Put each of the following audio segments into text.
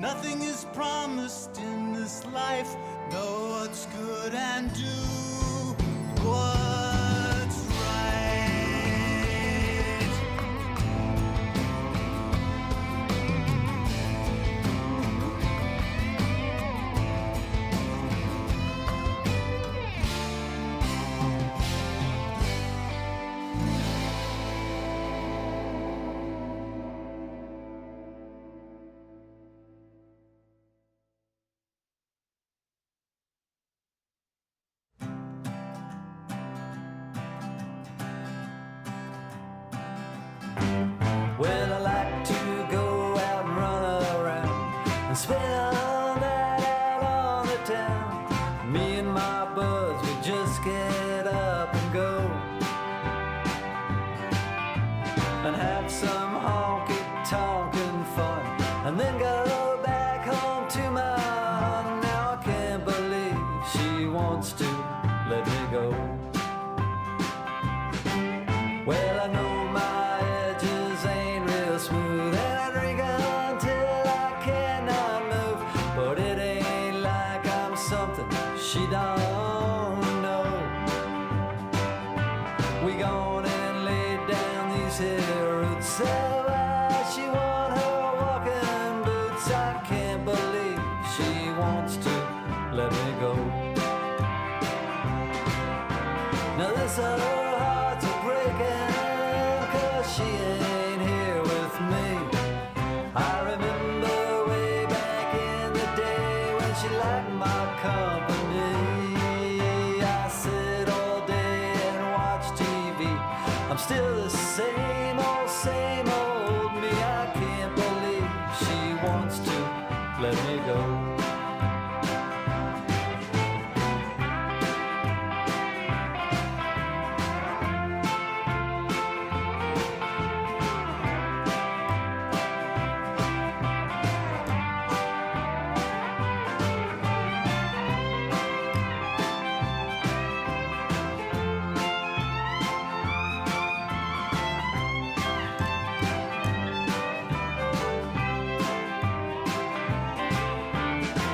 Nothing is promised in this life. Know what's good and do what's right. Well, I like to go out and run around and spend all night out on the town. Me and my buds, we just get up and go and have some honky-tonkin' fun, and then go back home to my aunt. Now I can't believe she wants to let me go. Well, I know my edges ain't real smooth, and I drink until I cannot move, but it ain't like I'm something she don't know. We gone and laid down these here roots, so why she want her walking boots? I can't believe she wants to let me go. Now this her heart's a breaking, 'cause she ain't here with me. I remember way back in the day when she liked my company. I sit all day and watch TV. I'm still the same old me. I can't believe she wants to let me go.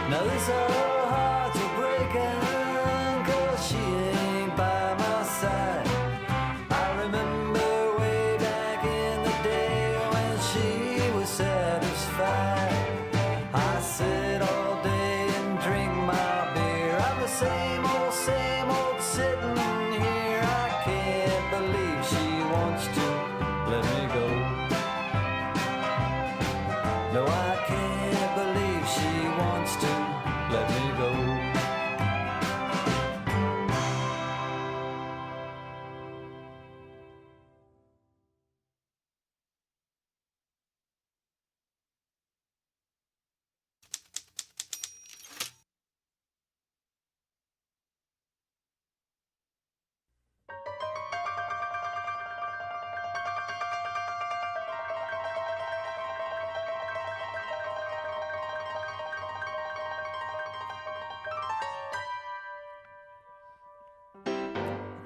Now this her heart's a breaking, 'cause she ain't by my side. I remember way back in the day when she was satisfied. I sit all day and drink my beer. I'm the same old sitting here. I can't believe she wants to let me go. No, I can't believe she wants to let me go.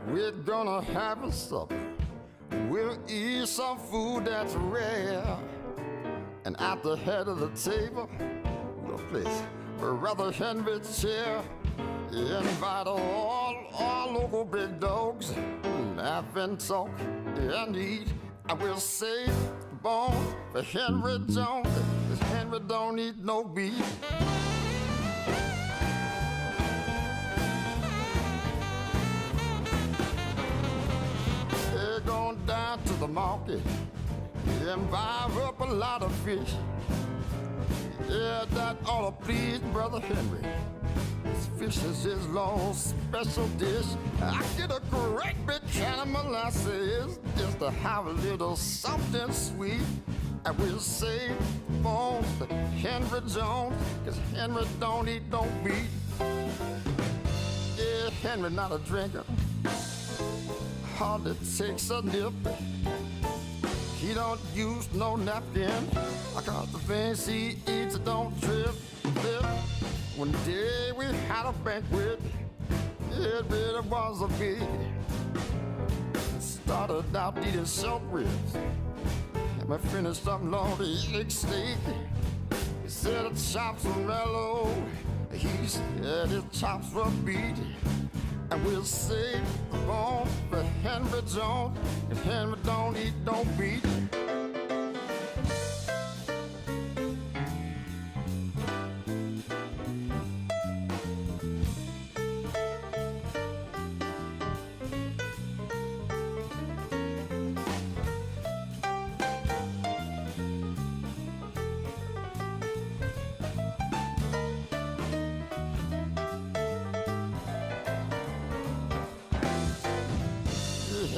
We're gonna have a supper. We'll eat some food that's rare. And at the head of the table, we'll place a rather Henry chair. Invite all our local big dogs. Laugh and talk and eat. I will save the bone for Henry Jones, 'cause Henry don't need no beef. Going down to the market and buy up a lot of fish. Yeah, that ought to please Brother Henry. This fish is his long special dish. I get a great big can of molasses just to have a little something sweet. And we'll save bones to Henry Jones, 'cause Henry don't eat no meat. Yeah, Henry not a drinker, hardly takes a nip. He don't use no napkin. I got the things he eats don't drip. One day we had a banquet. It really was a big. Started out eating short ribs, and we finished up on the egg steak. He said the chops were mellow, he said his chops were beat. And we'll save the bone for Henry Jones. If Henry don't eat, don't beat.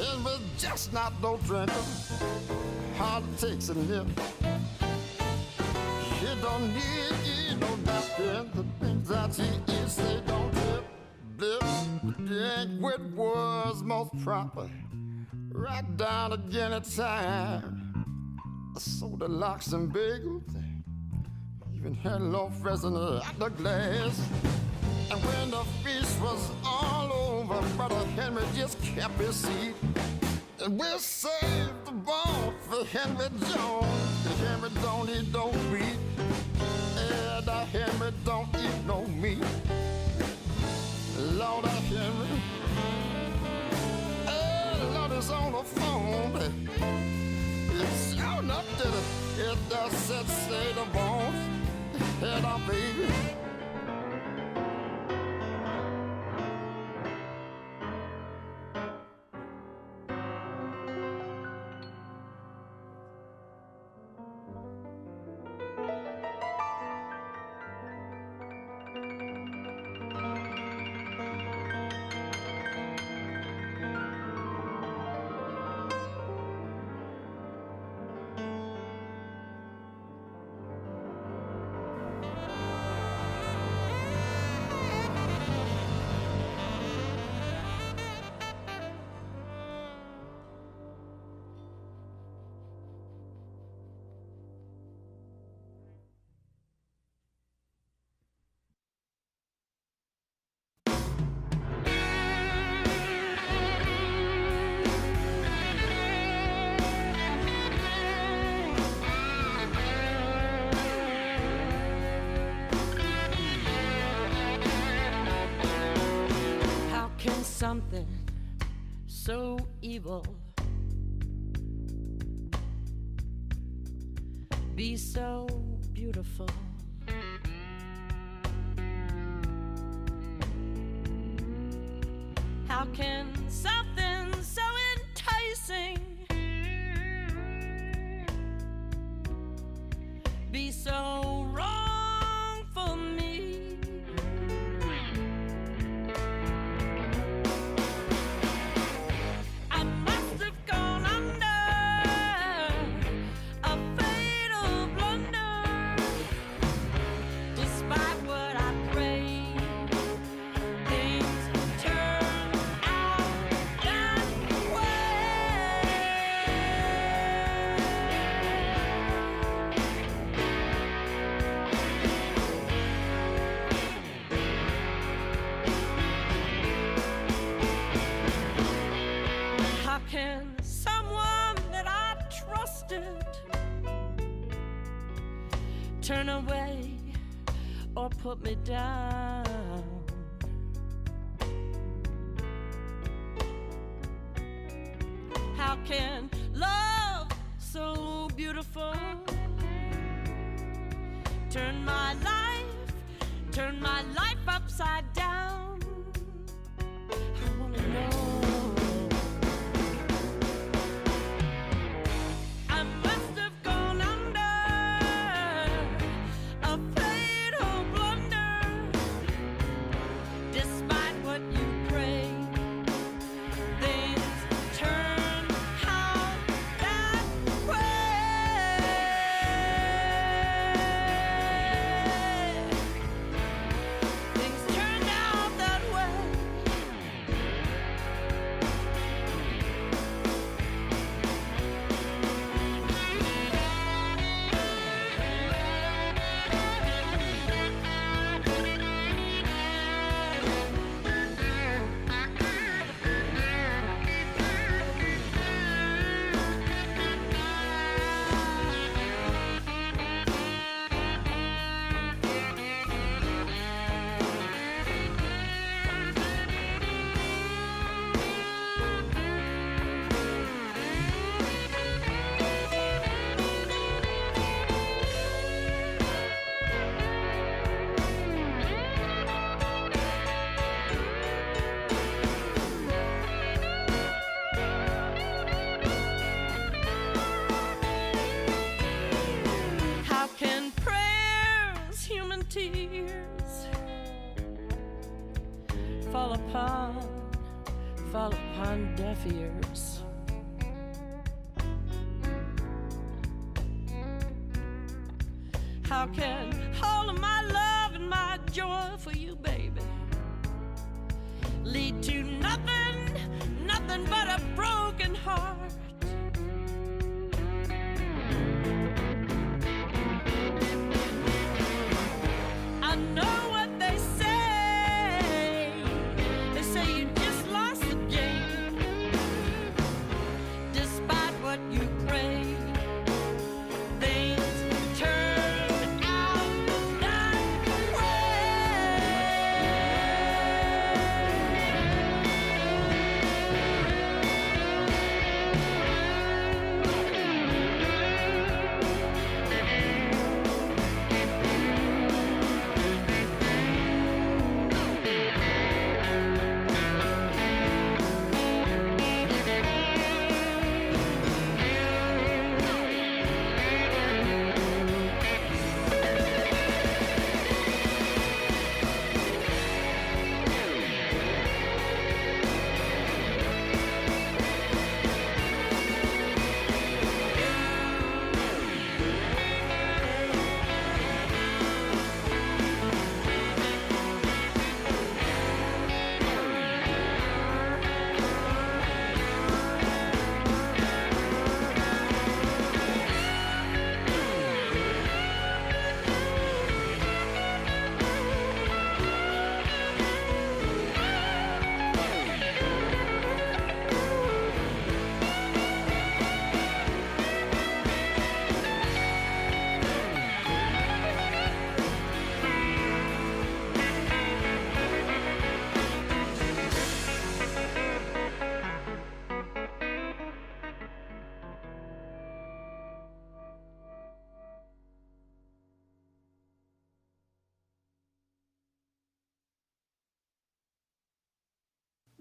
Henry's just not no drinker, hard takes a nip. He don't need eat no napkin. The things that he eats, they don't tip. Blips, drink with words most proper. Right down again at time. Soda locks and bagels, even hello freshener at the glass. And when the feast was all over, Brother Henry just kept his seat. And we'll save the bone for Henry Jones. The Henry don't eat no meat. Yeah, the Henry don't eat no meat. Lord, the Henry. Hey, Lord is on the phone. It's sure enough that it does set say the bones. Head up, baby. Something so evil be so beautiful. How can something so enticing be so wrong for me? I must have gone under a fatal blunder. Despite what I prayed, things turn out that way. How can someone that I trusted turn away or put me down? How can love so beautiful turn my life upside down? I wanna know. I must have gone under a fatal blunder. Despite what you prayed, things turn out that way. Things turned out fall upon deaf ears. How can all of my love and my joy for you, baby, lead to nothing but a broken heart? I know what they say. They say you just lost the game. Despite what you pray, things turn out that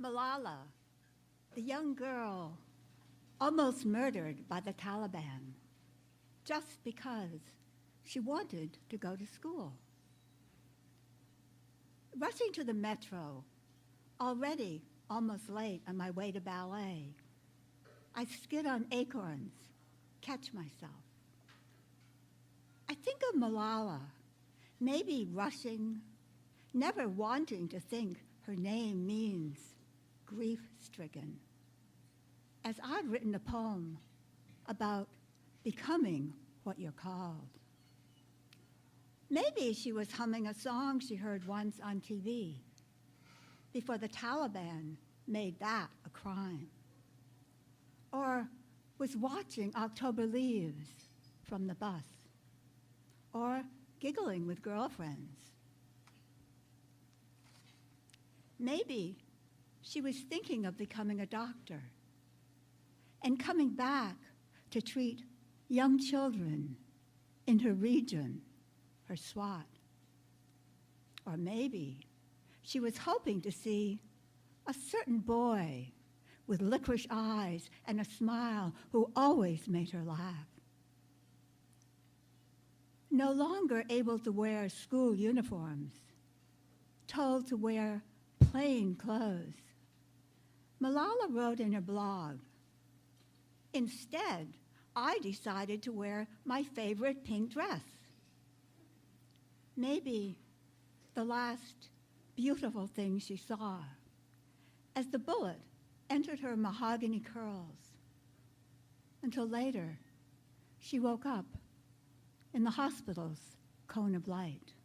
Malala, the young girl almost murdered by the Taliban just because she wanted to go to school. Rushing to the metro, already almost late on my way to ballet, I skid on acorns, catch myself. I think of Malala, maybe rushing, never wanting to think her name means grief-stricken, as I'd written a poem about becoming what you're called. Maybe she was humming a song she heard once on TV before the Taliban made that a crime, or was watching October leaves from the bus, or giggling with girlfriends. Maybe she was thinking of becoming a doctor and coming back to treat young children in her region, her SWAT. Or maybe she was hoping to see a certain boy with licorice eyes and a smile who always made her laugh. No longer able to wear school uniforms, told to wear plain clothes, Malala wrote in her blog, "Instead, I decided to wear my favorite pink dress." Maybe the last beautiful thing she saw as the bullet entered her mahogany curls, until later she woke up in the hospital's cone of light.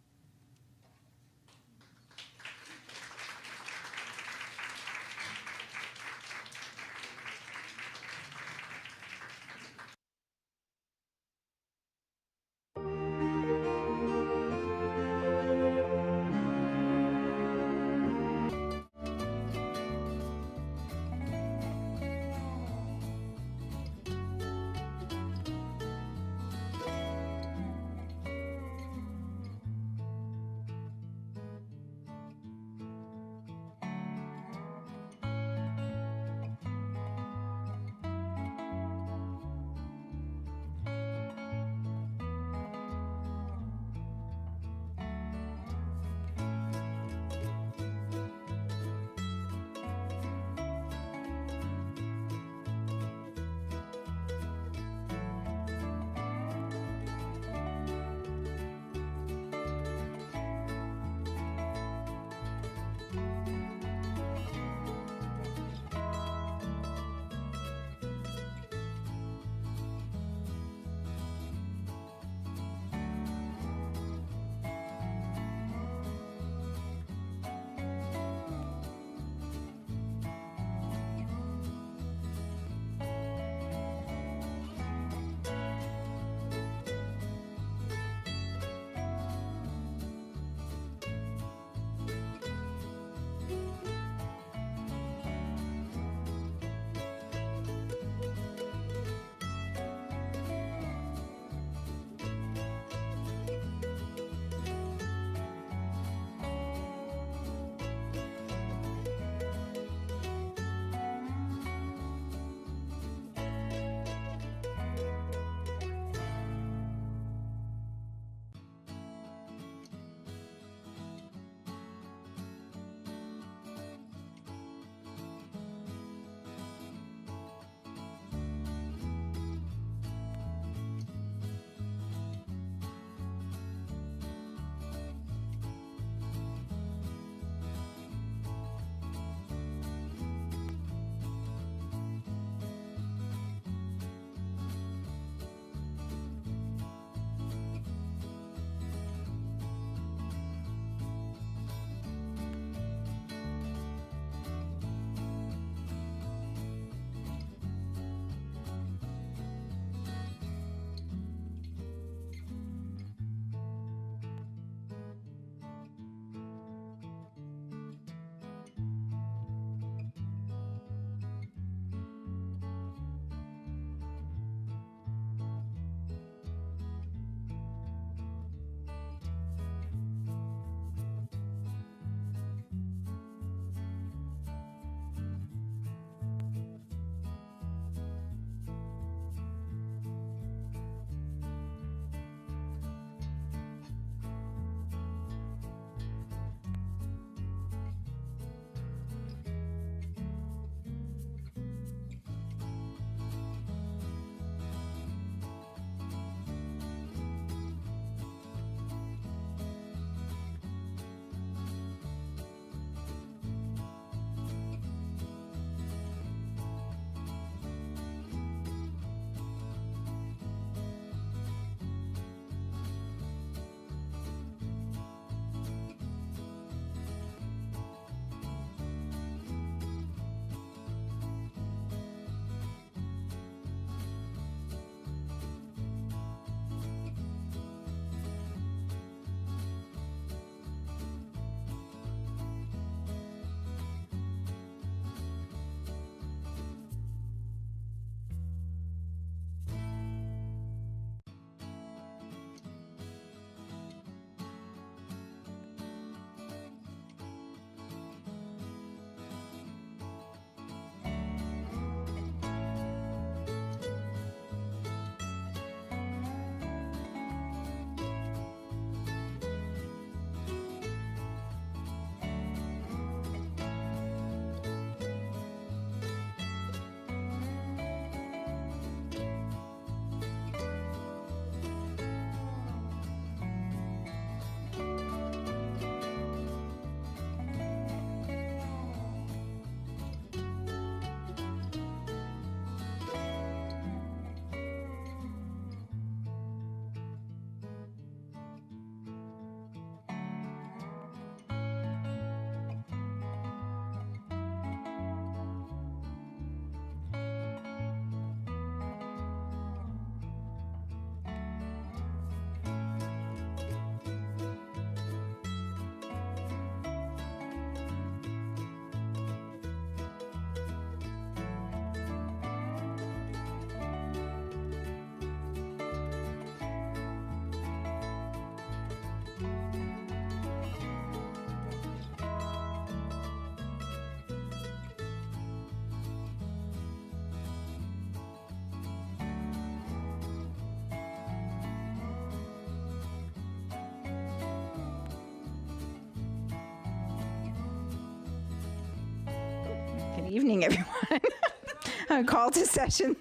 Good evening, everyone. Call to session.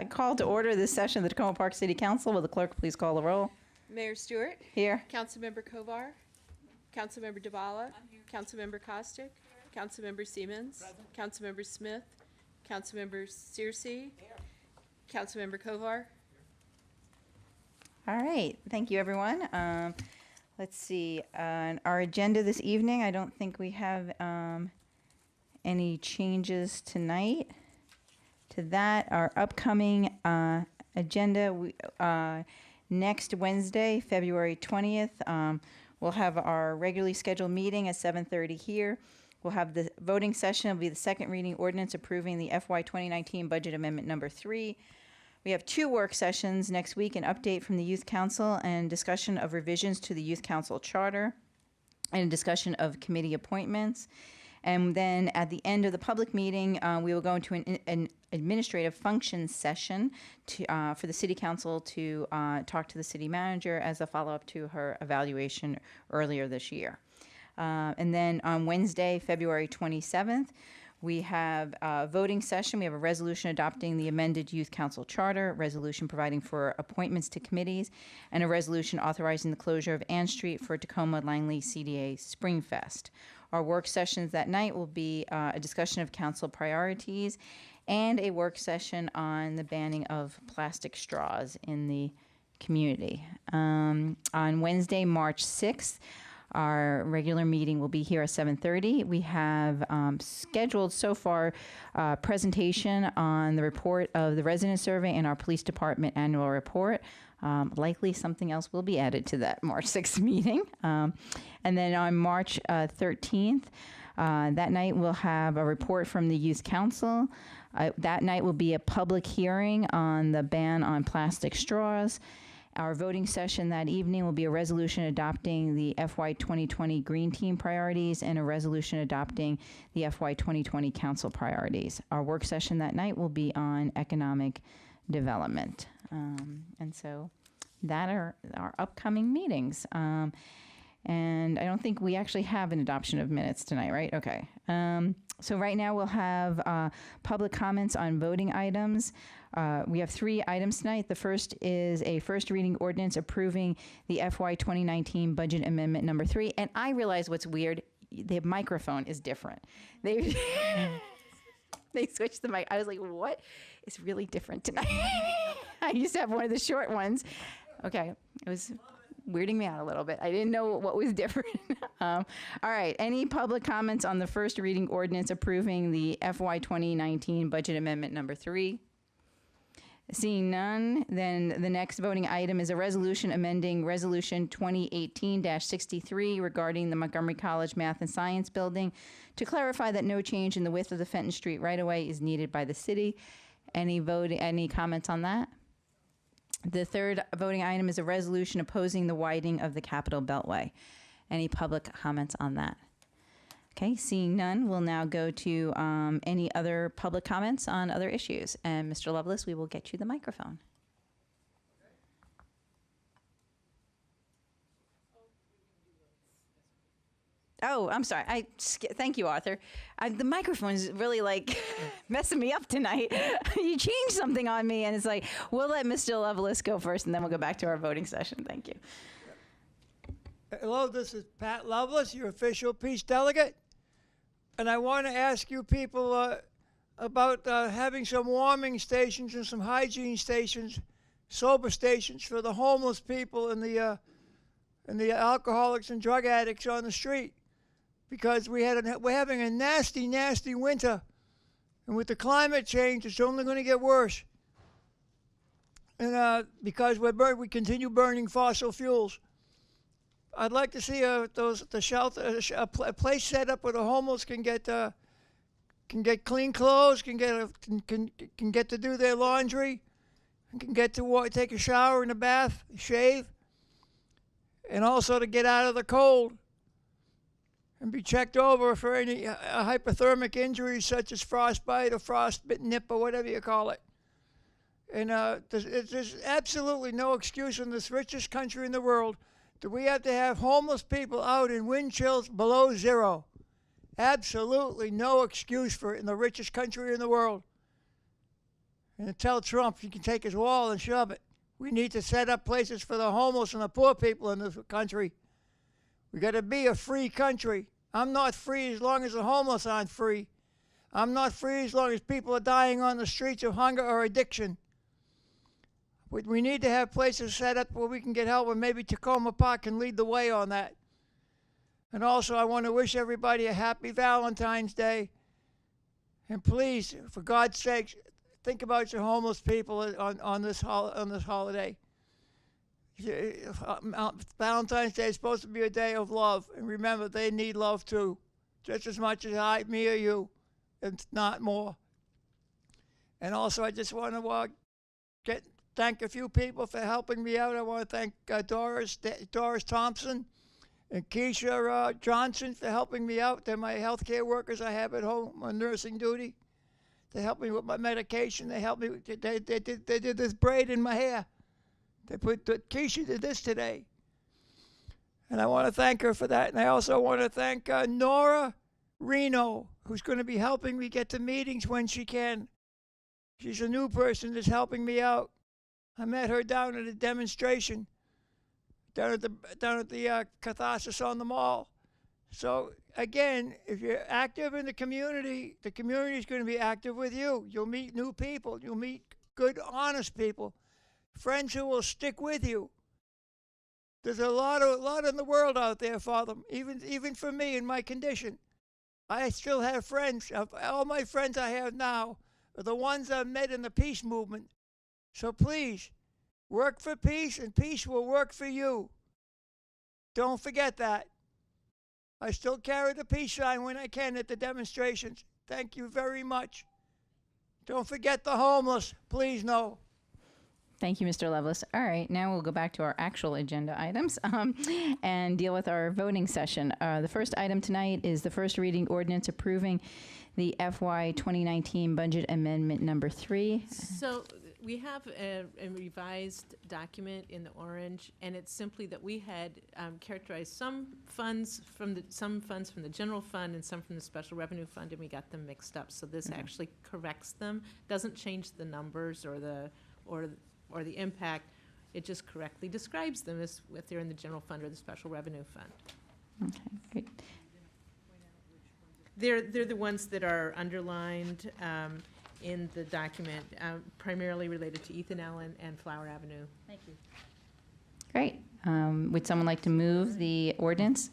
Call to order this session of the Tacoma Park City Council. Will the clerk please call the roll? Mayor Stewart. Here. Councilmember Kovar. Councilmember Dabala. Councilmember Kostick. Councilmember Siemens. Councilmember Smith. Councilmember Searcy. Councilmember Kovar. All right. Thank you, everyone. Let's see. On our agenda this evening, I don't think we have any changes tonight. To that, our upcoming agenda, next Wednesday, February 20th, we'll have our regularly scheduled meeting at 7:30 here. We'll have the voting session. It'll be the second reading ordinance approving the FY 2019 budget amendment number 3. We have 2 work sessions next week, an update from the Youth Council and discussion of revisions to the Youth Council Charter and a discussion of committee appointments. And then at the end of the public meeting, we will go into an administrative functions session for the City Council to talk to the City Manager as a follow-up to her evaluation earlier this year. And then on Wednesday, February 27th, we have a voting session. We have a resolution adopting the amended Youth Council Charter, resolution providing for appointments to committees, and a resolution authorizing the closure of Ann Street for Tacoma Langley CDA Springfest. Our work sessions that night will be a discussion of council priorities and a work session on the banning of plastic straws in the community. On Wednesday, March 6th, our regular meeting will be here at 7:30. We have scheduled so far a presentation on the report of the resident survey and our police department annual report. Likely something else will be added to that March 6th meeting. And then on March 13th, that night we'll have a report from the Youth Council. That night will be a public hearing on the ban on plastic straws. Our voting session that evening will be a resolution adopting the FY 2020 Green Team priorities and a resolution adopting the FY 2020 Council priorities. Our work session that night will be on economic development. And so that are our upcoming meetings. And I don't think we actually have an adoption of minutes tonight, right? Okay. So right now we'll have public comments on voting items. We have 3 items tonight. The first is a first reading ordinance approving the FY 2019 budget amendment number 3. And I realize what's weird. The microphone is different. They switched the mic. I was like, what is really different tonight? I used to have one of the short ones. Okay. It was weirding me out a little bit. I didn't know what was different. All right. Any public comments on the first reading ordinance approving the FY 2019 budget amendment number 3? Seeing none, then the next voting item is a resolution amending Resolution 2018-63 regarding the Montgomery College Math and Science Building to clarify that no change in the width of the Fenton Street right-of-way is needed by the city. Any comments on that? The third voting item is a resolution opposing the widening of the Capitol Beltway. Any public comments on that? Okay, seeing none, we'll now go to any other public comments on other issues. And Mr. Lovelace, we will get you the microphone. Oh, I'm sorry. Thank you, Arthur. The microphone is really like messing me up tonight. You changed something on me, and it's like, we'll let Mr. Lovelace go first, and then we'll go back to our voting session. Thank you. Hello, this is Pat Lovelace, your official peace delegate. And I want to ask you people about having some warming stations and some hygiene stations, sober stations for the homeless people and the alcoholics and drug addicts on the street. Because we're having a nasty, nasty winter. And with the climate change, it's only going to get worse. And because we continue burning fossil fuels. I'd like to see a place set up where the homeless can get clean clothes, can get to do their laundry, and can get to take a shower and a bath, shave, and also to get out of the cold and be checked over for any hypothermic injuries such as frostbite or frostbitten nip or whatever you call it. And there's absolutely no excuse in this richest country in the world that we have to have homeless people out in wind chills below 0. Absolutely no excuse for it in the richest country in the world. And tell Trump he can take his wall and shove it. We need to set up places for the homeless and the poor people in this country. We got to be a free country. I'm not free as long as the homeless aren't free. I'm not free as long as people are dying on the streets of hunger or addiction. We need to have places set up where we can get help, and maybe Tacoma Park can lead the way on that. And also, I want to wish everybody a happy Valentine's Day. And please, for God's sake, think about your homeless people on this holiday. Valentine's Day is supposed to be a day of love, and remember, they need love too, just as much as me or you, if not more. And also, I just want to thank a few people for helping me out. I want to thank Doris Thompson and Keisha Johnson for helping me out. They're my healthcare workers I have at home on nursing duty. They helped me with my medication. They helped me. They did this braid in my hair. Keisha did this today. And I want to thank her for that. And I also want to thank Nora Reno, who's going to be helping me get to meetings when she can. She's a new person that's helping me out. I met her down at a demonstration down at the Catharsis on the Mall. So again, if you're active in the community is going to be active with you. You'll meet new people. You'll meet good, honest people, friends who will stick with you. There's a lot in the world out there for them, even for me in my condition. I still have friends. All my friends I have now are the ones I've met in the peace movement. So please, work for peace, and peace will work for you. Don't forget that. I still carry the peace sign when I can at the demonstrations. Thank you very much. Don't forget the homeless. Please, no. Thank you, Mr. Lovelace. All right, now we'll go back to our actual agenda items and deal with our voting session. The first item tonight is the first reading ordinance approving the FY 2019 budget amendment number 3. So we have a revised document in the orange, and it's simply that we had characterized some funds from the general fund and some from the special revenue fund, and we got them mixed up. So this actually corrects them. Doesn't change the numbers or the impact. It just correctly describes them as if they're in the general fund or the special revenue fund. Okay, great. They're the ones that are underlined in the document, primarily related to Ethan Allen and Flower Avenue. Thank you. Great. Would someone like to move the ordinance?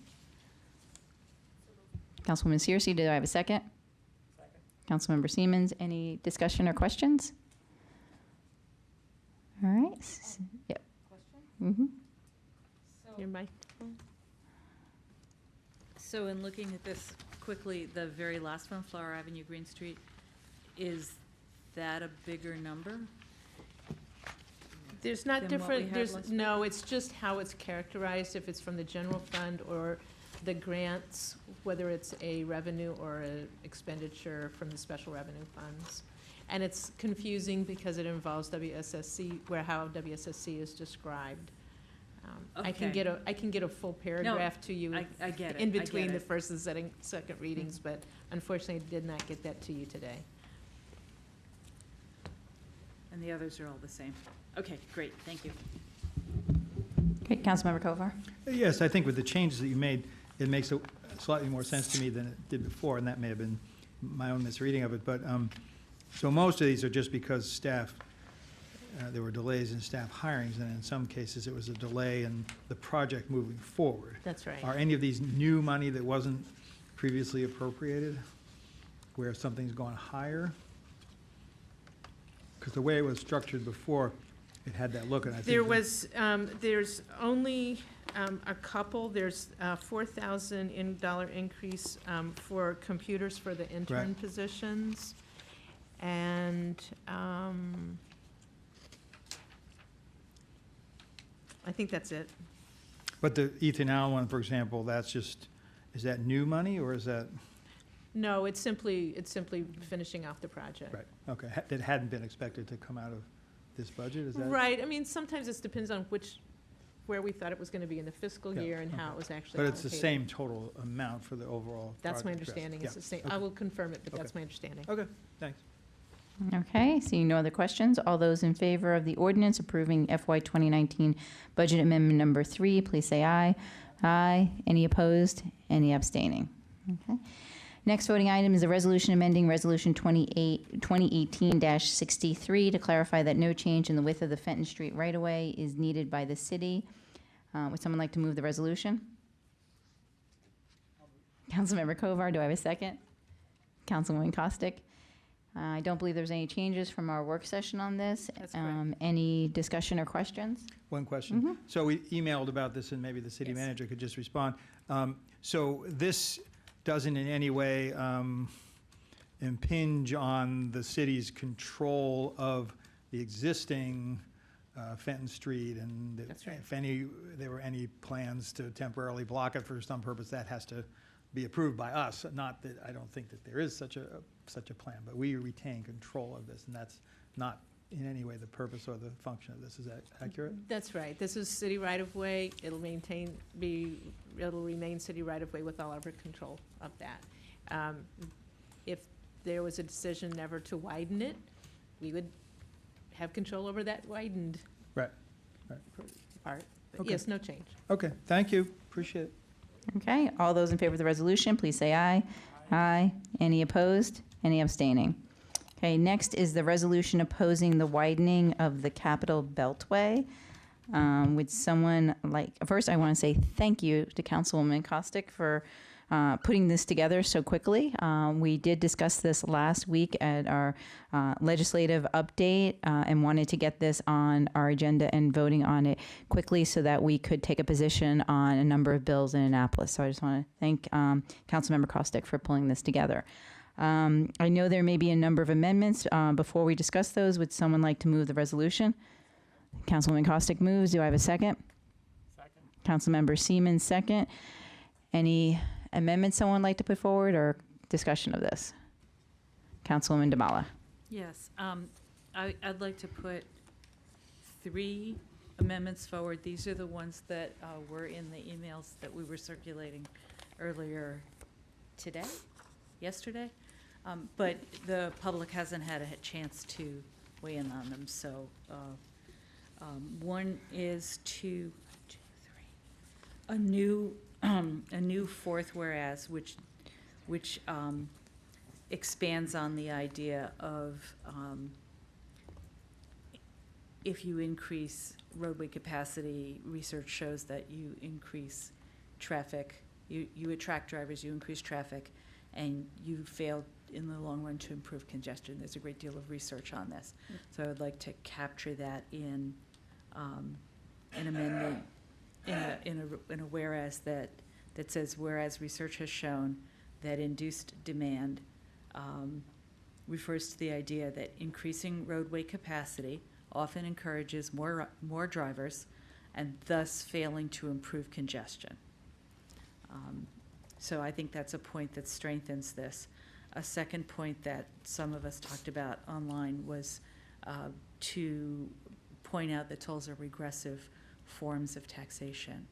Councilwoman Searcy, do I have a second? Second. Councilmember Siemens, any discussion or questions? All right. Yep. Question? Your mic. So in looking at this quickly, the very last one, Flower Avenue, Green Street, is that a bigger number? There's not Than what we different, had last no, it's just how it's characterized, if it's from the general fund or the grants, whether it's a revenue or an expenditure from the special revenue funds. And it's confusing because it involves WSSC, how WSSC is described. I can get a full paragraph to you I get it. in I get between the it. first and second readings, but unfortunately did not get that to you today. And the others are all the same. Okay, great, thank you. Great. Councilmember Kovar. Yes, I think with the changes that you made, it makes slightly more sense to me than it did before, and that may have been my own misreading of it. But so most of these are just because staff, there were delays in staff hirings, and in some cases it was a delay in the project moving forward. That's right. Are any of these new money that wasn't previously appropriated, where something's gone higher? Because the way it was structured before, it had that look, and I think There was, there's only a couple. There's $4,000 increase for computers for the intern Right. positions. And I think that's it. But the Ethan Allen one, for example, that's just, is that new money, or is that? No, it's simply finishing off the project. Right, okay, that hadn't been expected to come out of this budget, is that? Right, I mean, sometimes it depends on which where we thought it was going to be in the fiscal Yeah, year and how okay. it was actually But it's the allocated. same total amount for the overall That's my project, yes. understanding, it's Yeah, the same. okay. I will confirm it, but Okay. that's my understanding. Okay, thanks. Okay, seeing no other questions, all those in favor of the ordinance approving FY 2019 budget amendment number 3, please say aye. Aye. Any opposed? Any abstaining? Okay. Next voting item is a resolution amending Resolution 2018-63 to clarify that no change in the width of the Fenton Street right-of-way is needed by the city. Would someone like to move the resolution? Councilmember Kovar, do I have a second? Councilwoman Costick? I don't believe there's any changes from our work session on this. That's correct. Any discussion or questions? One question. So we emailed about this, and maybe the city Yes. manager could just respond. So this doesn't in any way impinge on the city's control of the existing Fenton Street, and That's right. if there were any plans to temporarily block it for some purpose, that has to be approved by us. Not that, I don't think that there is such a plan, but we retain control of this, and that's not in any way the purpose or the function of this. Is that accurate? That's right. This is city right-of-way. It'll remain city right-of-way with all of our control of that. If there was a decision never to widen it, we would have control over that widened Right. part. But Okay. yes, no change. Okay, thank you. Appreciate it. Okay, all those in favor of the resolution, please say aye. Aye. Any opposed? Any abstaining? Okay, next is the resolution opposing the widening of the Capitol Beltway. Would someone first I want to say thank you to Councilwoman Costick for putting this together so quickly. We did discuss this last week at our legislative update and wanted to get this on our agenda and voting on it quickly so that we could take a position on a number of bills in Annapolis. So I just want to thank Councilmember Costick for pulling this together. I know there may be a number of amendments. Before we discuss those, would someone like to move the resolution? Councilwoman Costick moves. Do I have a second? Second. Councilmember Seaman, second. Any amendments someone would like to put forward or discussion of this? Councilwoman Damala. Yes, I'd like to put 3 amendments forward. These are the ones that were in the emails that we were circulating earlier yesterday. But the public hasn't had a chance to weigh in on them, so one is a new 4th whereas, which expands on the idea of if you increase roadway capacity, research shows that you increase traffic, you attract drivers, you increase traffic, and you fail in the long run to improve congestion. There's a great deal of research on this. So I would like to capture that in an amendment, in a whereas that says, whereas research has shown that induced demand refers to the idea that increasing roadway capacity often encourages more drivers and thus failing to improve congestion. So I think that's a point that strengthens this. A second point that some of us talked about online was to point out that tolls are regressive forms of taxation.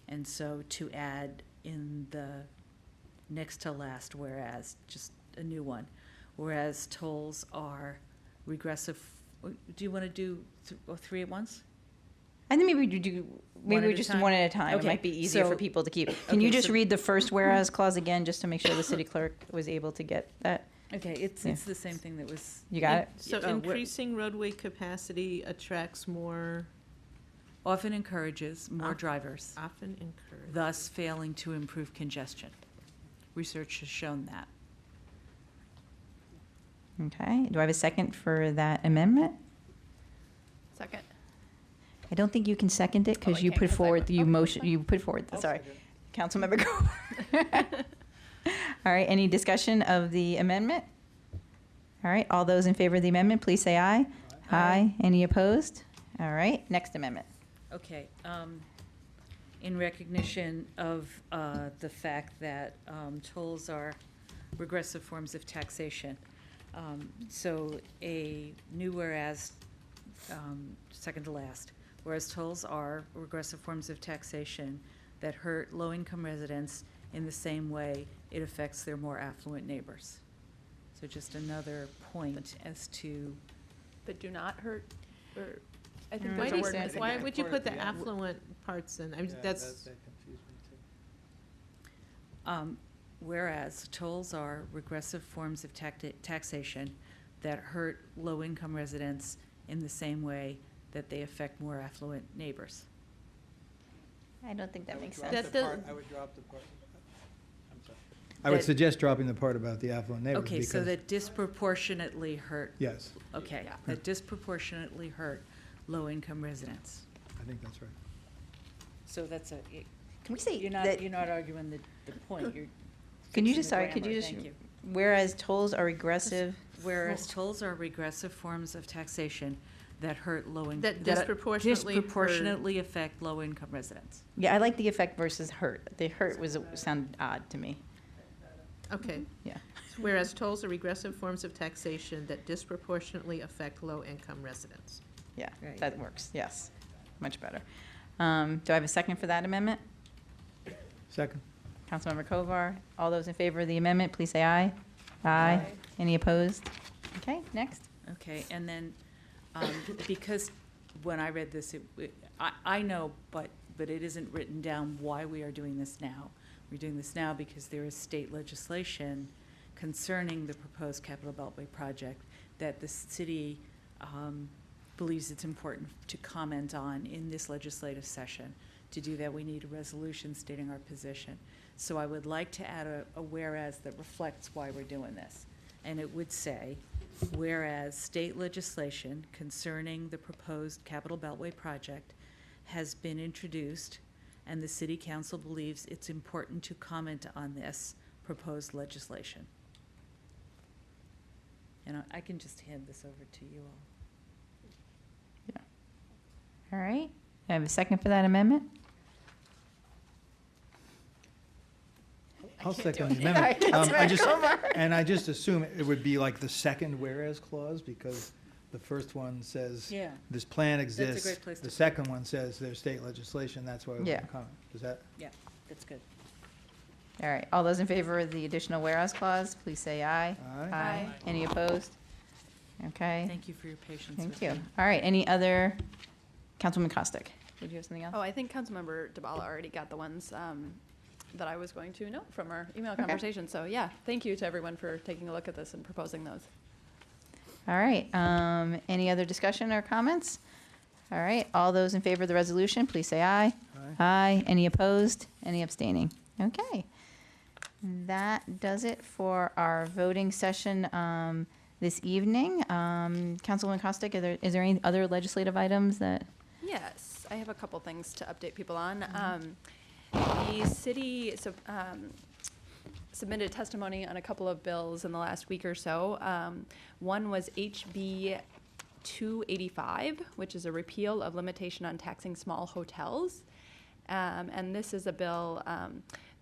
And so to add in the next to last whereas, just a new one, whereas tolls are regressive. Do you want to do 3 at once? I think maybe One at we a just time? one at a time. Okay, It might be easier for so- people to keep. Can you okay, just so- read the first whereas clause again, just to make sure the city clerk was able to get that? Okay, it's Yeah. the same thing that was. You got it? So Yeah, increasing roadway capacity attracts more, Often encourages more Often. drivers, often encourage. thus failing to improve congestion. Research has shown that. Okay. Do I have a second for that amendment? Second. I don't think you can second it I because you can't put 'cause I forward, went- you oh, motion, you put forward, sorry. Councilmember Cooper. All right, any discussion of the amendment? All right, all those in favor of the amendment, please say aye. Aye. Any opposed? All right, next amendment. Okay, in recognition of the fact that tolls are regressive forms of taxation, so a new whereas, second to last, whereas tolls are regressive forms of taxation that hurt low-income residents in the same way it affects their more affluent neighbors. So just another point as to, But do not hurt, or, I think Why there's do a you word say- missing why there. would you put the Yeah. affluent parts in? I mean, Yeah, that's, that confused me too. whereas tolls are regressive forms of taxation that hurt low-income residents in the same way that they affect more affluent neighbors. I don't think that makes drop sense. That the part- does- I would drop the part. I'm sorry. I would That- suggest dropping the part about the affluent neighbors. Okay, so because- that disproportionately hurt, Yes, okay, Yeah. that disproportionately hurt low-income residents. I think that's right. So that's Can we say you're that? not arguing the point, you're Can you fixing just, the sorry, could grammar. you just, Thank you. whereas tolls are regressive, Whereas tolls are regressive forms of taxation that hurt low-income. That disproportionately hurt- Disproportionately affect low-income residents. yeah, I like the effect versus hurt. The hurt sounded odd to me. okay. Yeah. Whereas tolls are regressive forms of taxation that disproportionately affect low-income residents. Yeah, Right. that works, yes, much better. Do I have a second for that amendment? Second. Councilmember Kovar, all those in favor of the amendment, please say aye. Aye. Any opposed? Okay, next. Okay, and then, because when I read this, I know, but it isn't written down why we are doing this now. We're doing this now because there is state legislation concerning the proposed Capital Beltway project that the city believes it's important to comment on in this legislative session. To do that, we need a resolution stating our position. So I would like to add a whereas that reflects why we're doing this. And it would say, whereas state legislation concerning the proposed Capital Beltway project has been introduced, and the city council believes it's important to comment on this proposed legislation. And I can just hand this over to you all. All right, I have a second for that amendment? I'll second the All right, amendment. I just, Kovar. and I just assume it would be like the second whereas clause, because the first one says Yeah. this plan a exists. great place to The put it. second one says there's state legislation, that's why we Yeah. want to comment. Does that? Yeah, that's good. All right, all those in favor of the additional whereas clause, please say aye. Aye. Aye. Any opposed? Okay, Thank you for your patience thank with you. me. All right, any other, Councilwoman Costick, did you have something else? Oh, I think Councilmember DeBala already got the ones that I was going to note from our email conversation. So yeah, thank you to everyone for taking a look at this and proposing those. All right, any other discussion or comments? All right, all those in favor of the resolution, please say aye. Aye. Aye. Any opposed? Any abstaining? Okay. That does it for our voting session this evening. Councilwoman Costick, is there any other legislative items that? Yes, I have a couple things to update people on. The city submitted testimony on a couple of bills in the last week or so. One was HB 285, which is a repeal of limitation on taxing small hotels. And this is a bill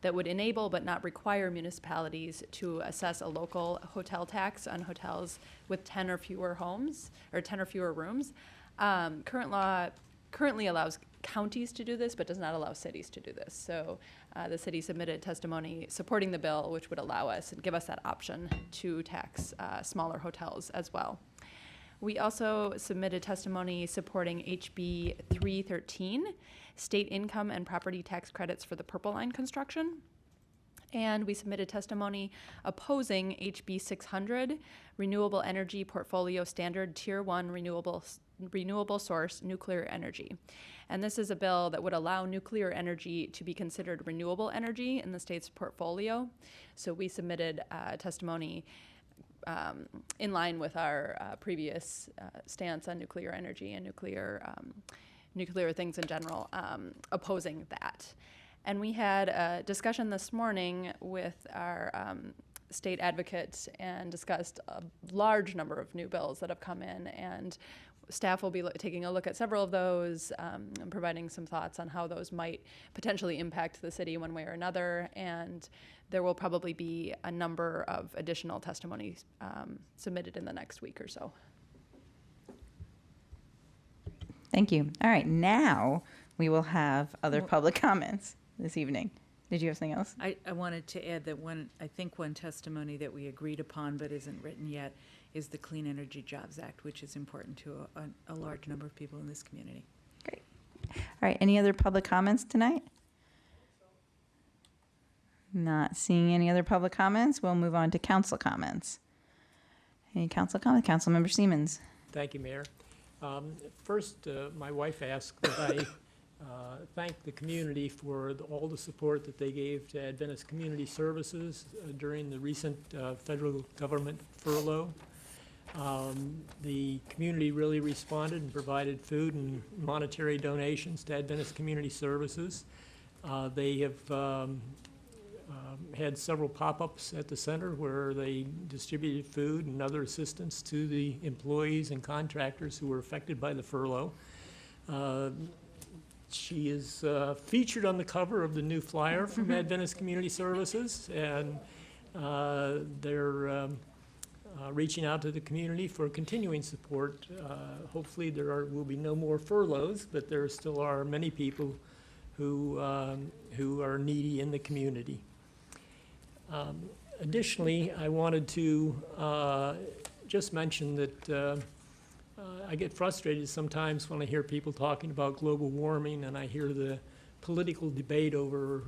that would enable but not require municipalities to assess a local hotel tax on hotels with 10 or fewer homes, or 10 or fewer rooms. Current law currently allows counties to do this, but does not allow cities to do this. So the city submitted testimony supporting the bill, which would allow us and give us that option to tax smaller hotels as well. We also submitted testimony supporting HB 313, state income and property tax credits for the Purple Line construction. And we submitted testimony opposing HB 600, renewable energy portfolio standard tier 1 renewable source nuclear energy. And this is a bill that would allow nuclear energy to be considered renewable energy in the state's portfolio. So we submitted testimony in line with our previous stance on nuclear energy and nuclear things in general, opposing that. And we had a discussion this morning with our state advocates and discussed a large number of new bills that have come in, and staff will be taking a look at several of those and providing some thoughts on how those might potentially impact the city one way or another. And there will probably be a number of additional testimonies submitted in the next week or so. Thank you. All right, now we will have other public comments this evening. Did you have something else? I wanted to add that I think one testimony that we agreed upon but isn't written yet is the Clean Energy Jobs Act, which is important to a large number of people in this community. Great. All right, any other public comments tonight? Not seeing any other public comments, we'll move on to council comments. Any council comment? Councilmember Siemens. Thank you, Mayor. First, my wife asked that I thank the community for all the support that they gave to Adventist Community Services during the recent federal government furlough. The community really responded and provided food and monetary donations to Adventist Community Services. They have had several pop-ups at the center where they distributed food and other assistance to the employees and contractors who were affected by the furlough. She is featured on the cover of the new flyer from Adventist Community Services, and they're reaching out to the community for continuing support. Hopefully will be no more furloughs, but there still are many people who are needy in the community. Additionally, I wanted to just mention that I get frustrated sometimes when I hear people talking about global warming, and I hear the political debate over,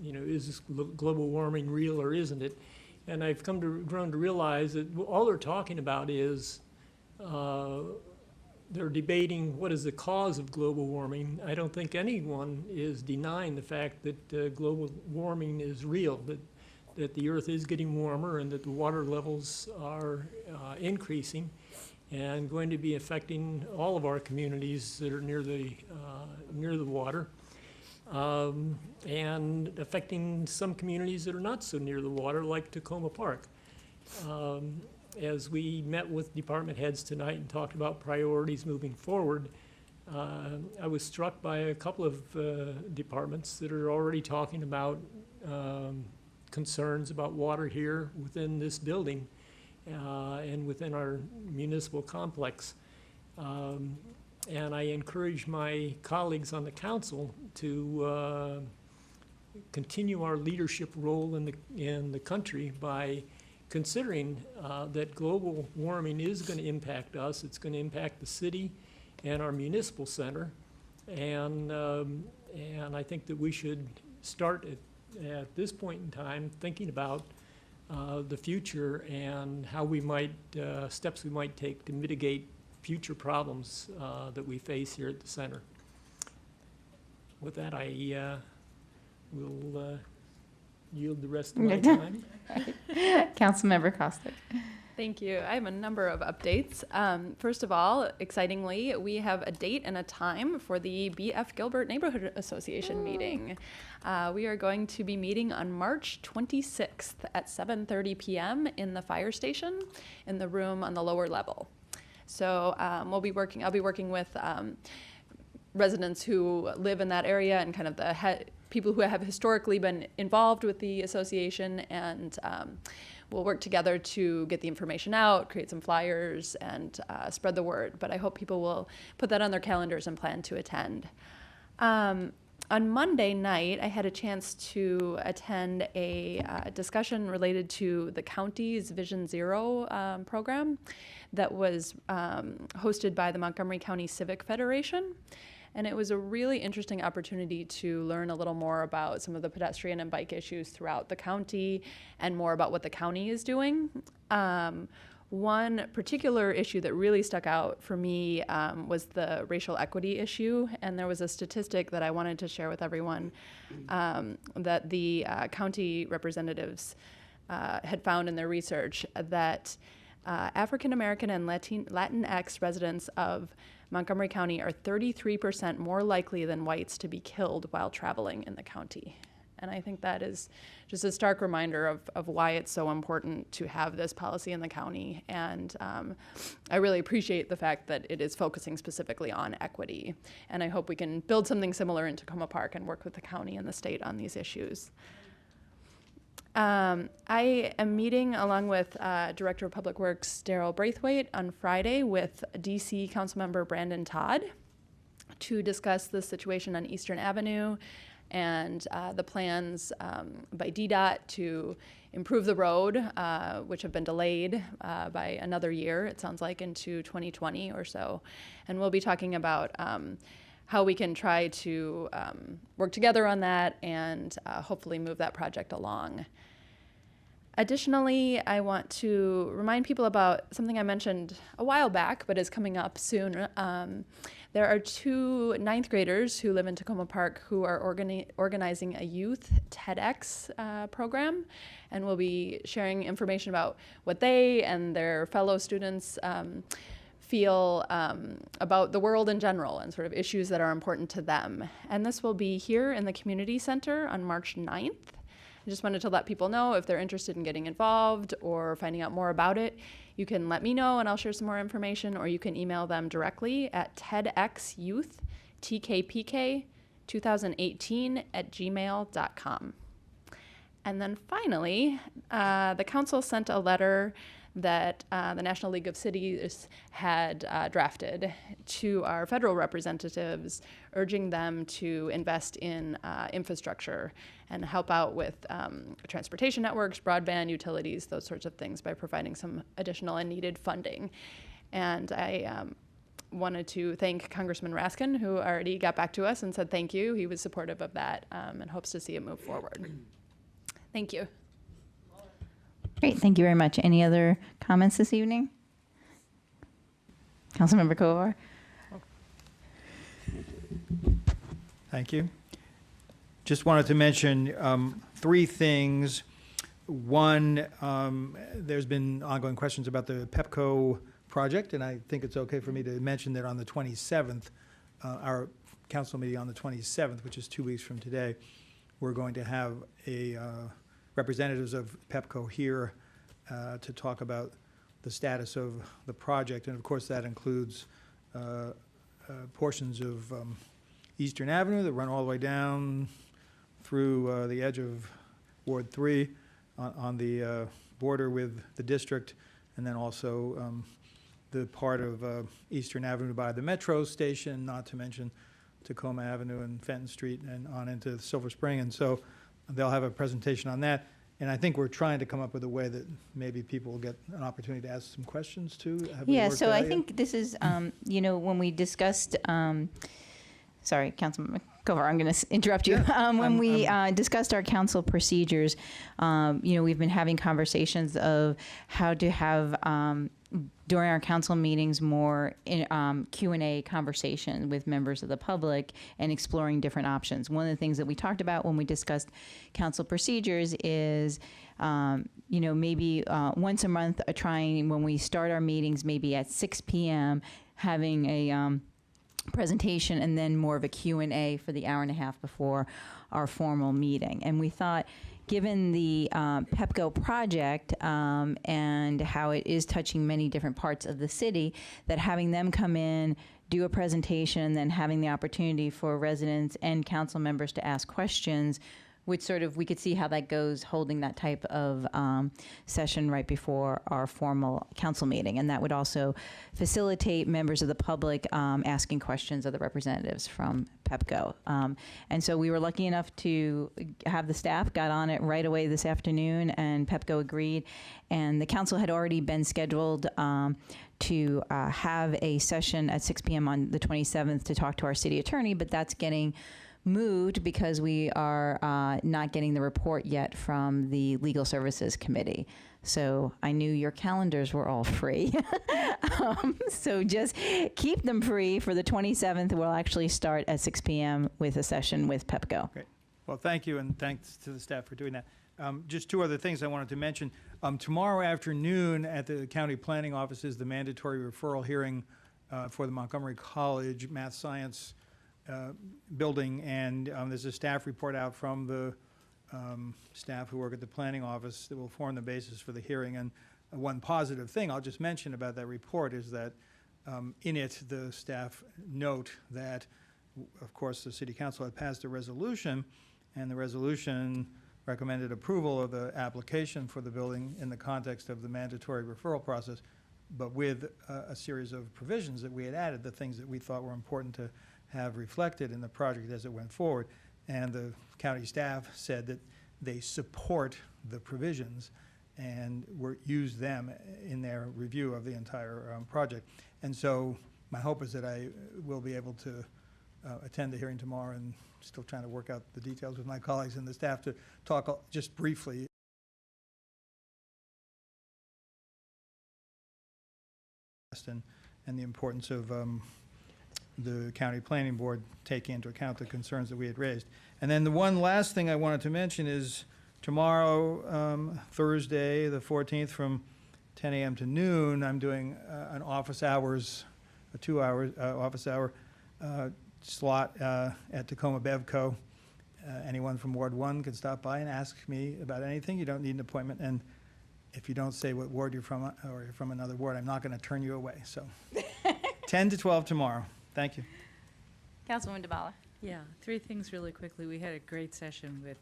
is this global warming real or isn't it? And I've grown to realize that all they're talking about is they're debating what is the cause of global warming. I don't think anyone is denying the fact that global warming is real, that the Earth is getting warmer and that the water levels are increasing and going to be affecting all of our communities that are near the water, and affecting some communities that are not so near the water, like Tacoma Park. As we met with department heads tonight and talked about priorities moving forward, I was struck by a couple of departments that are already talking about concerns about water here within this building and within our municipal complex. And I encourage my colleagues on the council to continue our leadership role in the country by considering that global warming is going to impact us. It's going to impact the city and our municipal center, and I think that we should start at this point in time thinking about the future and how we might steps we might take to mitigate future problems that we face here at the center. With that, I will yield the rest of my time. Councilmember Costick. Thank you. I have a number of updates. First of all, excitingly, we have a date and a time for the B.F. Gilbert Neighborhood Association meeting. We are going to be meeting on March 26th at 7:30 p.m. in the fire station in the room on the lower level. So I'll be working with residents who live in that area and kind of the people who have historically been involved with the association, and we'll work together to get the information out, create some flyers, and spread the word. But I hope people will put that on their calendars and plan to attend. On Monday night, I had a chance to attend a discussion related to the county's Vision Zero program that was hosted by the Montgomery County Civic Federation. And it was a really interesting opportunity to learn a little more about some of the pedestrian and bike issues throughout the county and more about what the county is doing. One particular issue that really stuck out for me was the racial equity issue. And there was a statistic that I wanted to share with everyone that the county representatives had found in their research that African American and Latinx residents of Montgomery County are 33% more likely than whites to be killed while traveling in the county. And I think that is just a stark reminder of why it's so important to have this policy in the county. And I really appreciate the fact that it is focusing specifically on equity. And I hope we can build something similar in Tacoma Park and work with the county and the state on these issues. I am meeting along with Director of Public Works Daryl Braithwaite on Friday with DC Councilmember Brandon Todd to discuss the situation on Eastern Avenue and the plans by DDOT to improve the road, which have been delayed by another year, it sounds like, into 2020 or so. And we'll be talking about how we can try to work together on that and hopefully move that project along. Additionally, I want to remind people about something I mentioned a while back, but is coming up soon. There are 2 ninth graders who live in Tacoma Park who are organizing a youth TEDx program, and we'll be sharing information about what they and their fellow students feel about the world in general and sort of issues that are important to them. And this will be here in the community center on March 9th. I just wanted to let people know if they're interested in getting involved or finding out more about it. You can let me know and I'll share some more information, or you can email them directly at tedxyouth2018@gmail.com. And then finally, the council sent a letter that the National League of Cities had drafted to our federal representatives, urging them to invest in infrastructure and help out with transportation networks, broadband, utilities, those sorts of things by providing some additional and needed funding. And I wanted to thank Congressman Raskin, who already got back to us and said thank you. He was supportive of that and hopes to see it move forward. Thank you. Great, thank you very much. Any other comments this evening? Councilmember Kovar? Thank you. Just wanted to mention 3 things. One, there's been ongoing questions about the PEPCO project, and I think it's okay for me to mention that on the 27th, our council meeting on the 27th, which is 2 weeks from today, we're going to have a representatives of PEPCO here to talk about the status of the project. And of course, that includes portions of Eastern Avenue that run all the way down through the edge of Ward 3 on the border with the district, and then also the part of Eastern Avenue by the metro station, not to mention Tacoma Avenue and Fenton Street and on into Silver Spring. And so they'll have a presentation on that. And I think we're trying to come up with a way that maybe people will get an opportunity to ask some questions too. Have we Yeah, worked so that I out yet? think this is, when we discussed, sorry, Councilman Kovar, I'm going to interrupt you. When we discussed our council procedures, we've been having conversations of how to have, during our council meetings, more Q&A conversation with members of the public and exploring different options. One of the things that we talked about when we discussed council procedures is, maybe once a month, trying when we start our meetings, maybe at 6 p.m., having a presentation and then more of a Q&A for the hour and a half before our formal meeting. And we thought, given the PEPCO project and how it is touching many different parts of the city, that having them come in, do a presentation, and then having the opportunity for residents and council members to ask questions, which sort of, we could see how that goes, holding that type of session right before our formal council meeting. And that would also facilitate members of the public asking questions of the representatives from PEPCO. And so we were lucky enough to have the staff got on it right away this afternoon, and PEPCO agreed. And the council had already been scheduled to have a session at 6 p.m. on the 27th to talk to our city attorney, but that's getting moved because we are not getting the report yet from the Legal Services Committee. So I knew your calendars were all free. So just keep them free for the 27th. We'll actually start at 6 p.m. with a session with PEPCO. Great. Well, thank you, and thanks to the staff for doing that. Just 2 other things I wanted to mention. Tomorrow afternoon at the county planning office is the mandatory referral hearing for the Montgomery College Math Science building, and there's a staff report out from the staff who work at the planning office that will form the basis for the hearing. And one positive thing I'll just mention about that report is that in it the staff note that, of course, the city council had passed a resolution, and the resolution recommended approval of the application for the building in the context of the mandatory referral process, but with a series of provisions that we had added, the things that we thought were important to have reflected in the project as it went forward. And the county staff said that they support the provisions and use them in their review of the entire project. And so my hope is that I will be able to attend the hearing tomorrow, and still trying to work out the details with my colleagues and the staff to talk just briefly and the importance of the county planning board taking into account the concerns that we had raised. And then the one last thing I wanted to mention is tomorrow, Thursday, the 14th, from 10 a.m. to noon, I'm doing an office hours, a 2-hour office hour slot at Tacoma Bevco. Anyone from Ward 1 can stop by and ask me about anything. You don't need an appointment. And if you don't say what ward you're from or you're from another ward, I'm not going to turn you away. So 10 to 12 tomorrow. Thank you. Councilwoman DeBala. Yeah, 3 things really quickly. We had a great session with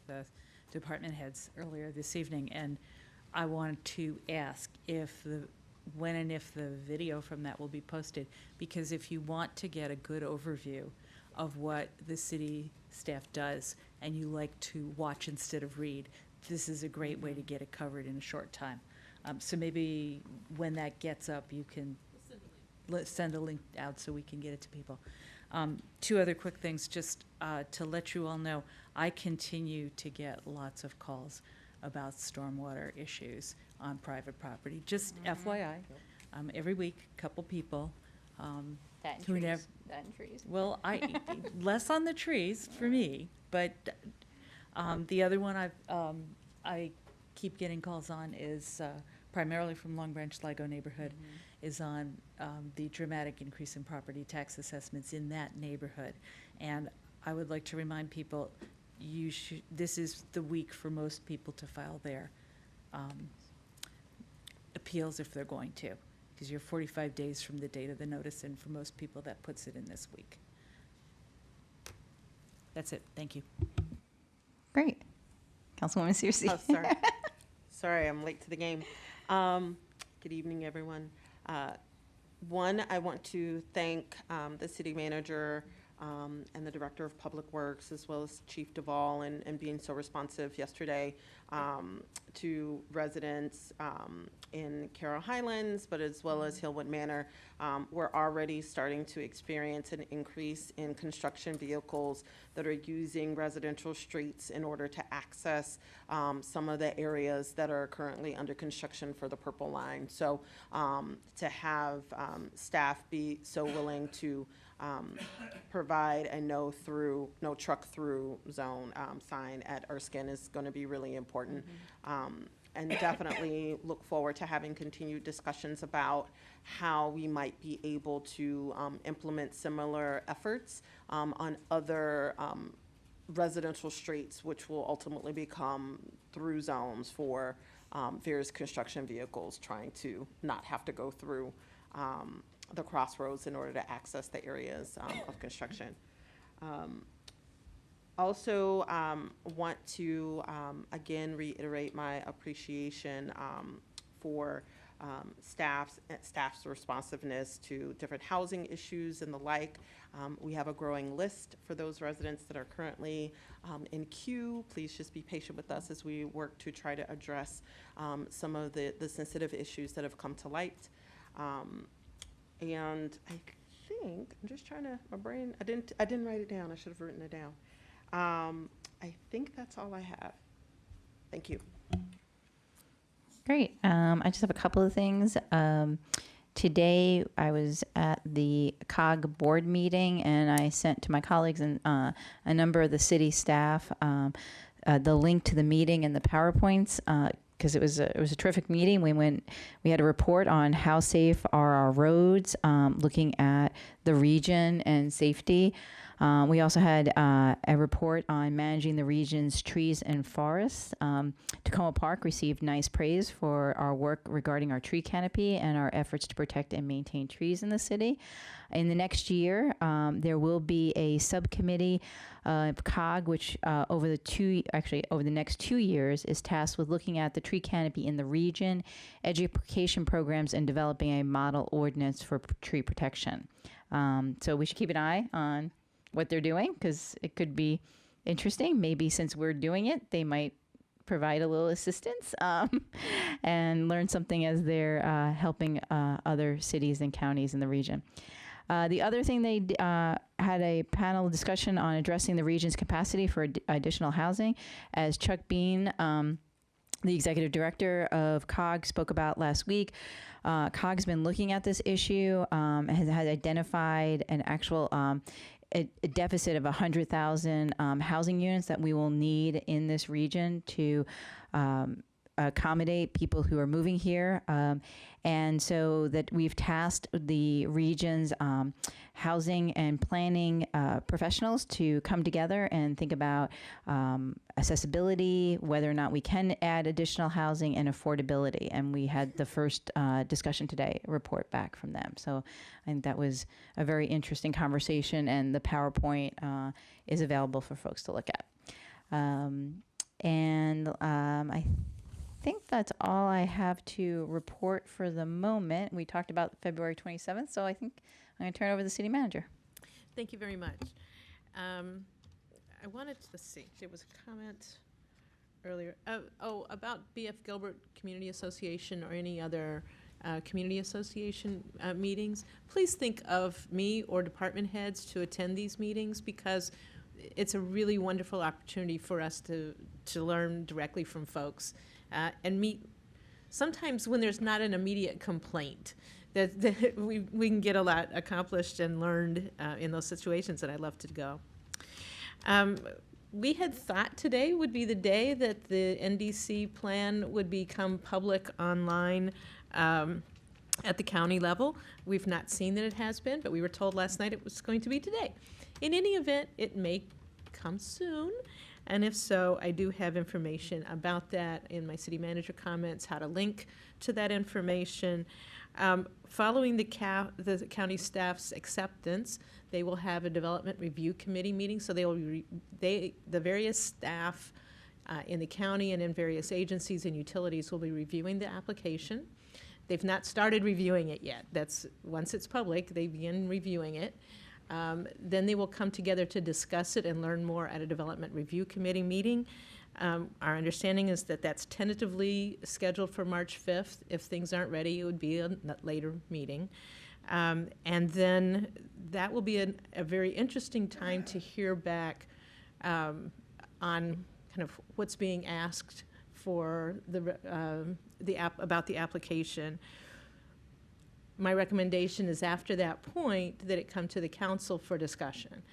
department heads earlier this evening, and I want to ask when and if the video from that will be posted, because if you want to get a good overview of what the city staff does and you like to watch instead of read, this is a great way to get it covered in a short time. So maybe when that gets up, you can send a link out so we can get it to people. 2 other quick things, just to let you all know, I continue to get lots of calls about stormwater issues on private property. Just FYI, every week, a couple people. That and who trees. never- That and trees. Well, less on the trees for me, but the other one I keep getting calls on is primarily from Long Branch Sligo neighborhood, is on the dramatic increase in property tax assessments in that neighborhood. And I would like to remind people, this is the week for most people to file their appeals if they're going to, because you're 45 days from the date of the notice, and for most people that puts it in this week. That's it. Thank you. Great. Councilwoman Searcy. Oh, sorry. Sorry, I'm late to the game. Good evening, everyone. One, I want to thank the city manager and the director of public works, as well as Chief Duvall, and being so responsive yesterday to residents in Carroll Highlands, but as well as Hillwood Manor. We're already starting to experience an increase in construction vehicles that are using residential streets in order to access some of the areas that are currently under construction for the Purple Line. So to have staff be so willing to provide a no truck through zone sign at Erskine is going to be really important. And definitely look forward to having continued discussions about how we might be able to implement similar efforts on other residential streets, which will ultimately become through zones for various construction vehicles trying to not have to go through the crossroads in order to access the areas of construction. Also want to again reiterate my appreciation for staff's responsiveness to different housing issues and the like. We have a growing list for those residents that are currently in queue. Please just be patient with us as we work to try to address some of the sensitive issues that have come to light. And I think, I'm just trying to, my brain, I didn't write it down. I should have written it down. I think that's all I have. Thank you. Great. I just have a couple of things. Today, I was at the COG board meeting, and I sent to my colleagues and a number of the city staff the link to the meeting and the PowerPoints, because it was a terrific meeting. We had a report on how safe are our roads, looking at the region and safety. We also had a report on managing the region's trees and forests. Tacoma Park received nice praise for our work regarding our tree canopy and our efforts to protect and maintain trees in the city. In the next year, there will be a subcommittee of COG, which over the next 2 years is tasked with looking at the tree canopy in the region, education programs, and developing a model ordinance for tree protection. So we should keep an eye on what they're doing, because it could be interesting. Maybe since we're doing it, they might provide a little assistance and learn something as they're helping other cities and counties in the region. The other thing, they had a panel discussion on addressing the region's capacity for additional housing. As Chuck Bean, the executive director of COG, spoke about last week, COG's been looking at this issue, has identified an actual a deficit of 100,000 housing units that we will need in this region to accommodate people who are moving here. And so that we've tasked the region's housing and planning professionals to come together and think about accessibility, whether or not we can add additional housing, and affordability. And we had the first discussion today, report back from them. So I think that was a very interesting conversation, and the PowerPoint is available for folks to look at. I think that's all I have to report for the moment. We talked about February 27th, so I think I'm going to turn it over to the city manager. Thank you very much. I wanted to, let's see, there was a comment earlier. About BF Gilbert Community Association or any other community association meetings. Please think of me or department heads to attend these meetings, because it's a really wonderful opportunity for us to learn directly from folks and meet. Sometimes when there's not an immediate complaint, that we can get a lot accomplished and learned in those situations, and I'd love to go. We had thought today would be the day that the NDC plan would become public online at the county level. We've not seen that it has been, but we were told last night it was going to be today. In any event, it may come soon, and if so, I do have information about that in my city manager comments, how to link to that information. Following the county staff's acceptance, they will have a development review committee meeting, so the various staff in the county and in various agencies and utilities will be reviewing the application. They've not started reviewing it yet. That's once it's public, they begin reviewing it. Then they will come together to discuss it and learn more at a development review committee meeting. Our understanding is that that's tentatively scheduled for March 5th. If things aren't ready, it would be a later meeting. And then that will be a very interesting time to hear back on kind of what's being asked for about the application. My recommendation is after that point that it come to the council for discussion.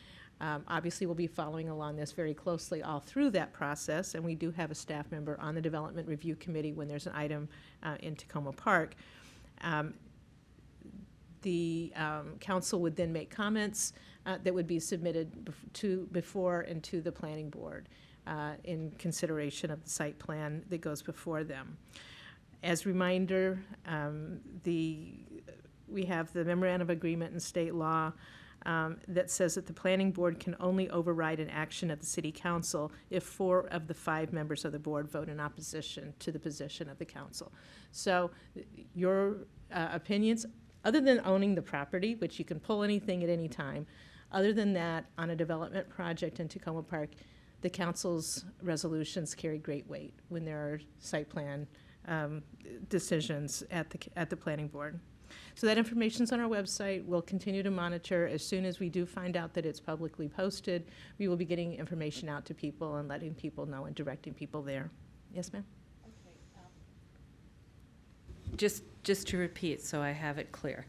Obviously, we'll be following along this very closely all through that process, and we do have a staff member on the Development Review Committee when there's an item in Tacoma Park. The council would then make comments that would be submitted before and to the planning board in consideration of the site plan that goes before them. As a reminder, we have the memorandum of agreement in state law that says that the planning board can only override an action of the city council if 4 of the 5 members of the board vote in opposition to the position of the council. So your opinions, other than owning the property, which you can pull anything at any time, other than that, on a development project in Tacoma Park, the council's resolutions carry great weight when there are site plan decisions at the planning board. So that information's on our website. We'll continue to monitor. As soon as we do find out that it's publicly posted, we will be getting information out to people and letting people know and directing people there. Yes, ma'am? Okay. Just to repeat, so I have it clear.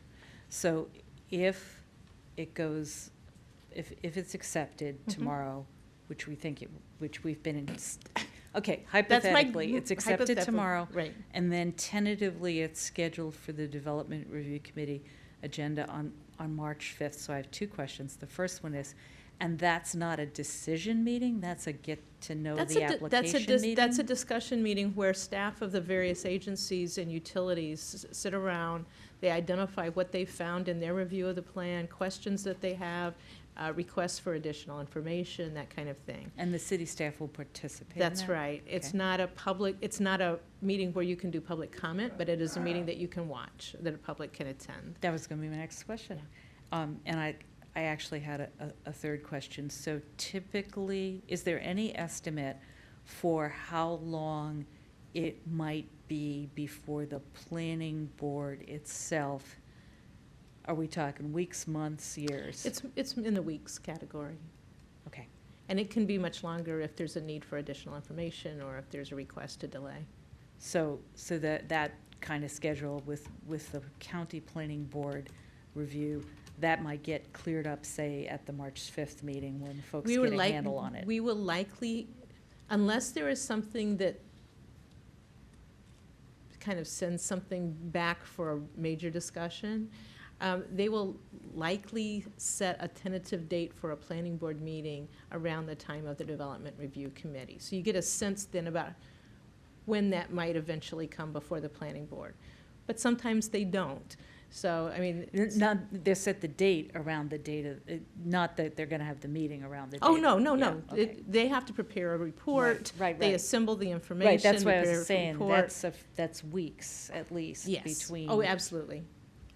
So if it goes, if it's accepted tomorrow, which we think which we've been in. Okay, hypothetically, it's accepted tomorrow, right? And then tentatively, it's scheduled for the Development Review Committee agenda on March 5th, so I have two questions. The first one is, and that's not a decision meeting, that's a get-to-know the application meeting? That's a discussion meeting where staff of the various agencies and utilities sit around, they identify what they found in their review of the plan, questions that they have, requests for additional information, that kind of thing. And the city staff will participate in That's that? right. It's Okay. not a meeting where you can do public comment, but it is a meeting that you can watch, that a public can attend. That was going to be my next question. And I actually had a third question. So typically, is there any estimate for how long it might be before the planning board itself, are we talking weeks, months, years? It's in the weeks category. Okay. And it can be much longer if there's a need for additional information or if there's a request to delay. So that kind of schedule with the county planning board review, that might get cleared up, say, at the March 5th meeting when folks get a handle on it. We will likely, unless there is something that kind of sends something back for a major discussion, they will likely set a tentative date for a planning board meeting around the time of the development review committee. So you get a sense then about when that might eventually come before the planning board. But sometimes they don't. So, I mean. Not, they set the date around the date of, not that they're going to have the meeting around the date. Oh, no. Yeah, okay. They have to prepare a report. Right. They assemble the information. Right, that's what I prepare a was saying, report. that's weeks at least Yes. between. Oh, absolutely.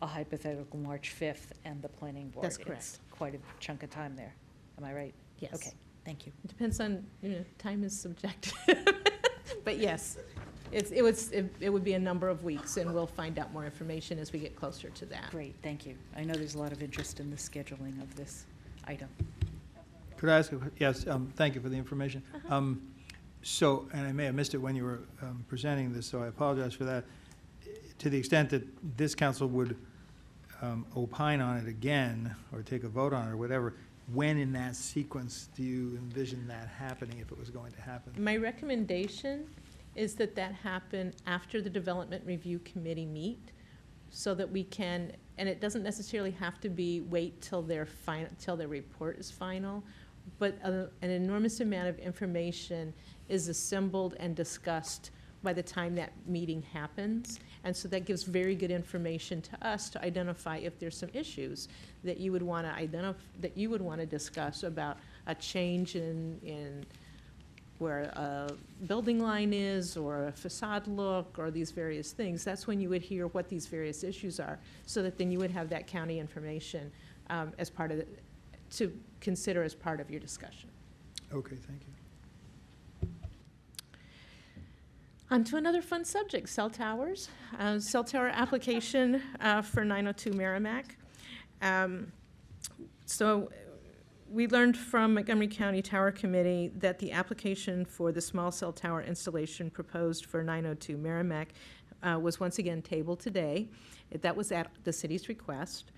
A hypothetical March 5th and the planning board. That's correct. It's quite a chunk of time there. Am I right? Yes. Okay, thank you. It depends on, time is subjective. But yes, it would be a number of weeks, and we'll find out more information as we get closer to that. Great, thank you. I know there's a lot of interest in the scheduling of this item. Could I ask, yes, thank you for the information. So, and I may have missed it when you were presenting this, so I apologize for that. To the extent that this council would opine on it again, or take a vote on it, or whatever, when in that sequence do you envision that happening, if it was going to happen? My recommendation is that happen after the Development Review Committee meet, so that we can, and it doesn't necessarily have to be wait till their report is final, but an enormous amount of information is assembled and discussed by the time that meeting happens. And so that gives very good information to us to identify if there's some issues that you would want to discuss about a change in where a building line is, or a facade look, or these various things. That's when you would hear what these various issues are, so that then you would have that county information as part of to consider as part of your discussion. Okay, thank you. On to another fun subject, cell towers. Cell tower application for 902 Merrimack. So we learned from Montgomery County Tower Committee that the application for the small cell tower installation proposed for 902 Merrimack was once again tabled today. That was at the city's request.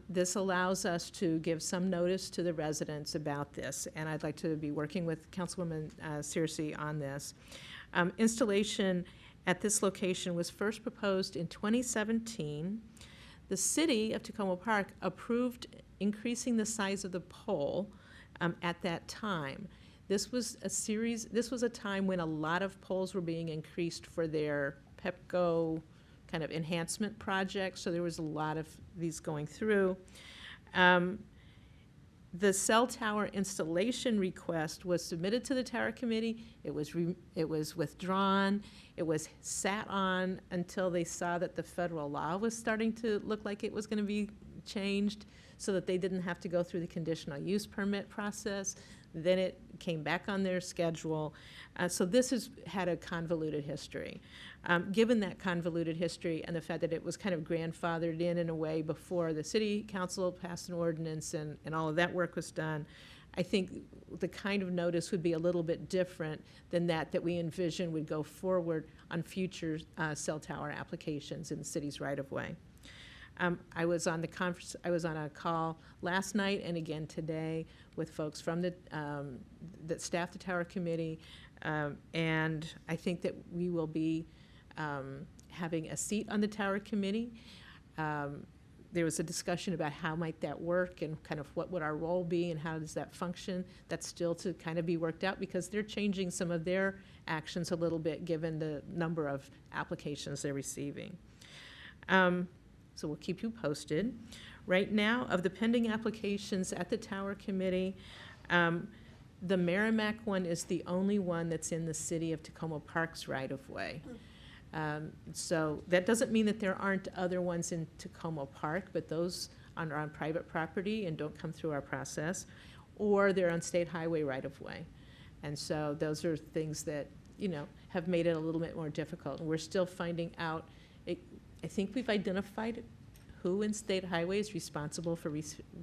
This allows us to give some notice to the residents about this, and I'd like to be working with Councilwoman Searcy on this. Installation at this location was first proposed in 2017. The city of Tacoma Park approved increasing the size of the pole at that time. This was a time when a lot of poles were being increased for their PEPCO kind of enhancement projects, so there was a lot of these going through. The cell tower installation request was submitted to the Tower Committee. It was withdrawn. It was sat on until they saw that the federal law was starting to look like it was going to be changed, so that they didn't have to go through the conditional use permit process. Then it came back on their schedule. So this has had a convoluted history. Given that convoluted history and the fact that it was kind of grandfathered in a way before the city council passed an ordinance and all of that work was done, I think the kind of notice would be a little bit different than that we envision would go forward on future cell tower applications in the city's right-of-way. I was on a call last night and again today with folks from that staff the Tower Committee, and I think that we will be having a seat on the Tower Committee. there was a discussion about how might that work and kind of what would our role be and how does that function. That's still to kind of be worked out because they're changing some of their actions a little bit given the number of applications they're receiving. So we'll keep you posted. Right now, of the pending applications at the Tower Committee, the Merrimack one is the only one that's in the City of Tacoma Parks right-of-way. So that doesn't mean that there aren't other ones in Tacoma Park, but those are on private property and don't come through our process, or they're on state highway right-of-way. And so those are things that, you know, have made it a little bit more difficult. And we're still finding out, I think we've identified who in state highway is responsible for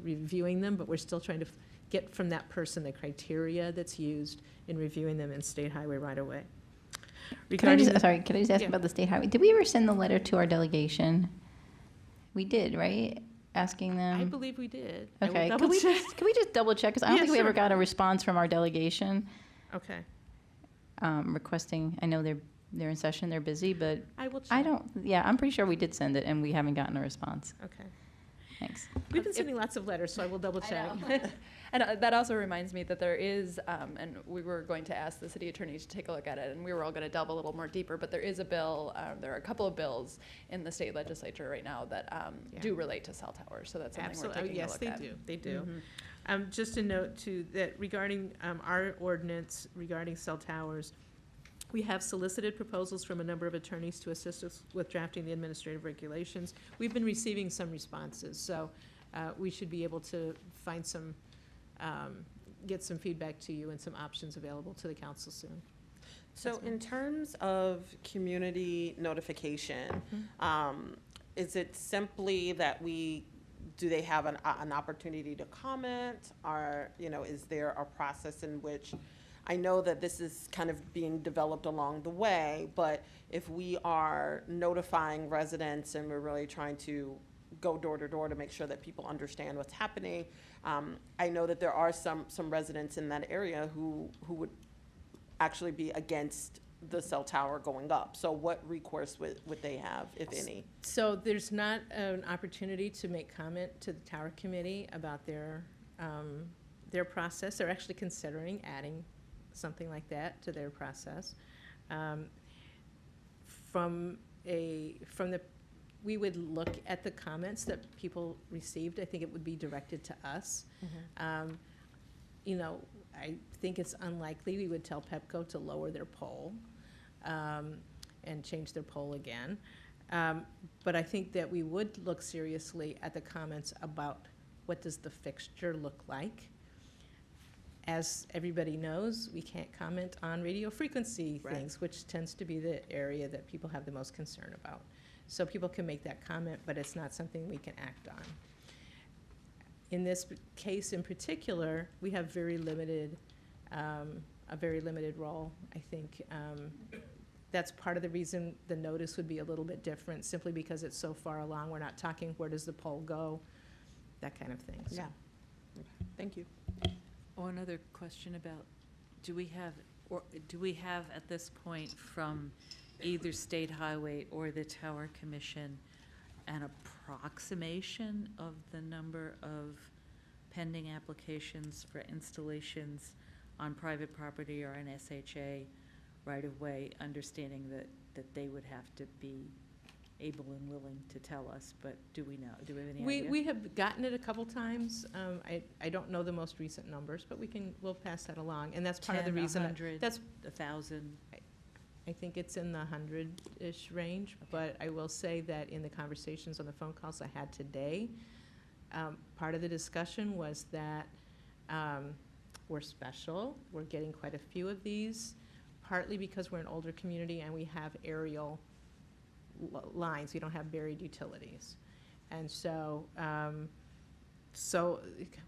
reviewing them, but we're still trying to get from that person the criteria that's used in reviewing them in state highway right-of-way. Can I just ask Yeah. about the state highway? Did we ever send the letter to our delegation? We did, right? Asking them? I believe we did. I will Okay, double check. can we just double check? Because I don't Yeah, think we ever sure. got a response from our delegation Okay, requesting, I know they're in session, they're busy, but I will check. I'm pretty sure we did send it and we haven't gotten a response. Okay. Thanks. We've been sending lots of letters, so I will double check. And that also reminds me that there is, and we were going to ask the city attorney to take a look at it, and we were all going to delve a little more deeper, but there is a bill, there are a couple of bills in the state legislature right now that Yeah. do relate to cell towers, so that's something we're Absolutely. taking a look at. Yes, they do. Mhm. Just a note too, that regarding our ordinance regarding cell towers, we have solicited proposals from a number of attorneys to assist us with drafting the administrative regulations. We've been receiving some responses, so we should be able to find some, get some feedback to you and some options available to the council soon. So in terms of community notification, is it simply that do they have an opportunity to comment? Or, you know, is there a process in which, I know that this is kind of being developed along the way, but if we are notifying residents and we're really trying to go door to door to make sure that people understand what's happening, I know that there are some residents in that area who would actually be against the cell tower going up. So what recourse would they have, if any? So there's not an opportunity to make comment to the Tower Committee about their process. They're actually considering adding something like that to their process. We would look at the comments that people received. I think it would be directed to us. You know, I think it's unlikely we would tell Pepco to lower their pole and change their pole again. But I think that we would look seriously at the comments about what does the fixture look like. As everybody knows, we can't comment on radio frequency things, which tends to be the area that people have the most concern about. So people can make that comment, but it's not something we can act on. In this case in particular, we have a very limited role. I think that's part of the reason the notice would be a little bit different, simply because it's so far along. We're not talking where does the pole go, that kind of thing. So. Yeah. Okay. Thank you. One other question about, do we have at this point from either State Highway or the Tower Commission an approximation of the number of pending applications for installations on private property or an SHA right-of-way, understanding that they would have to be able and willing to tell us, but do we know? Do we have any idea? We have gotten it a couple times. I don't know the most recent numbers, but we'll pass that along, and that's part of the 10, reason. 100, That's 1,000? I think it's in the 100-ish range, but I will say that in the conversations on the phone calls I had today, part of the discussion was that we're special. We're getting quite a few of these, partly because we're an older community and we have aerial lines. We don't have buried utilities. And so, so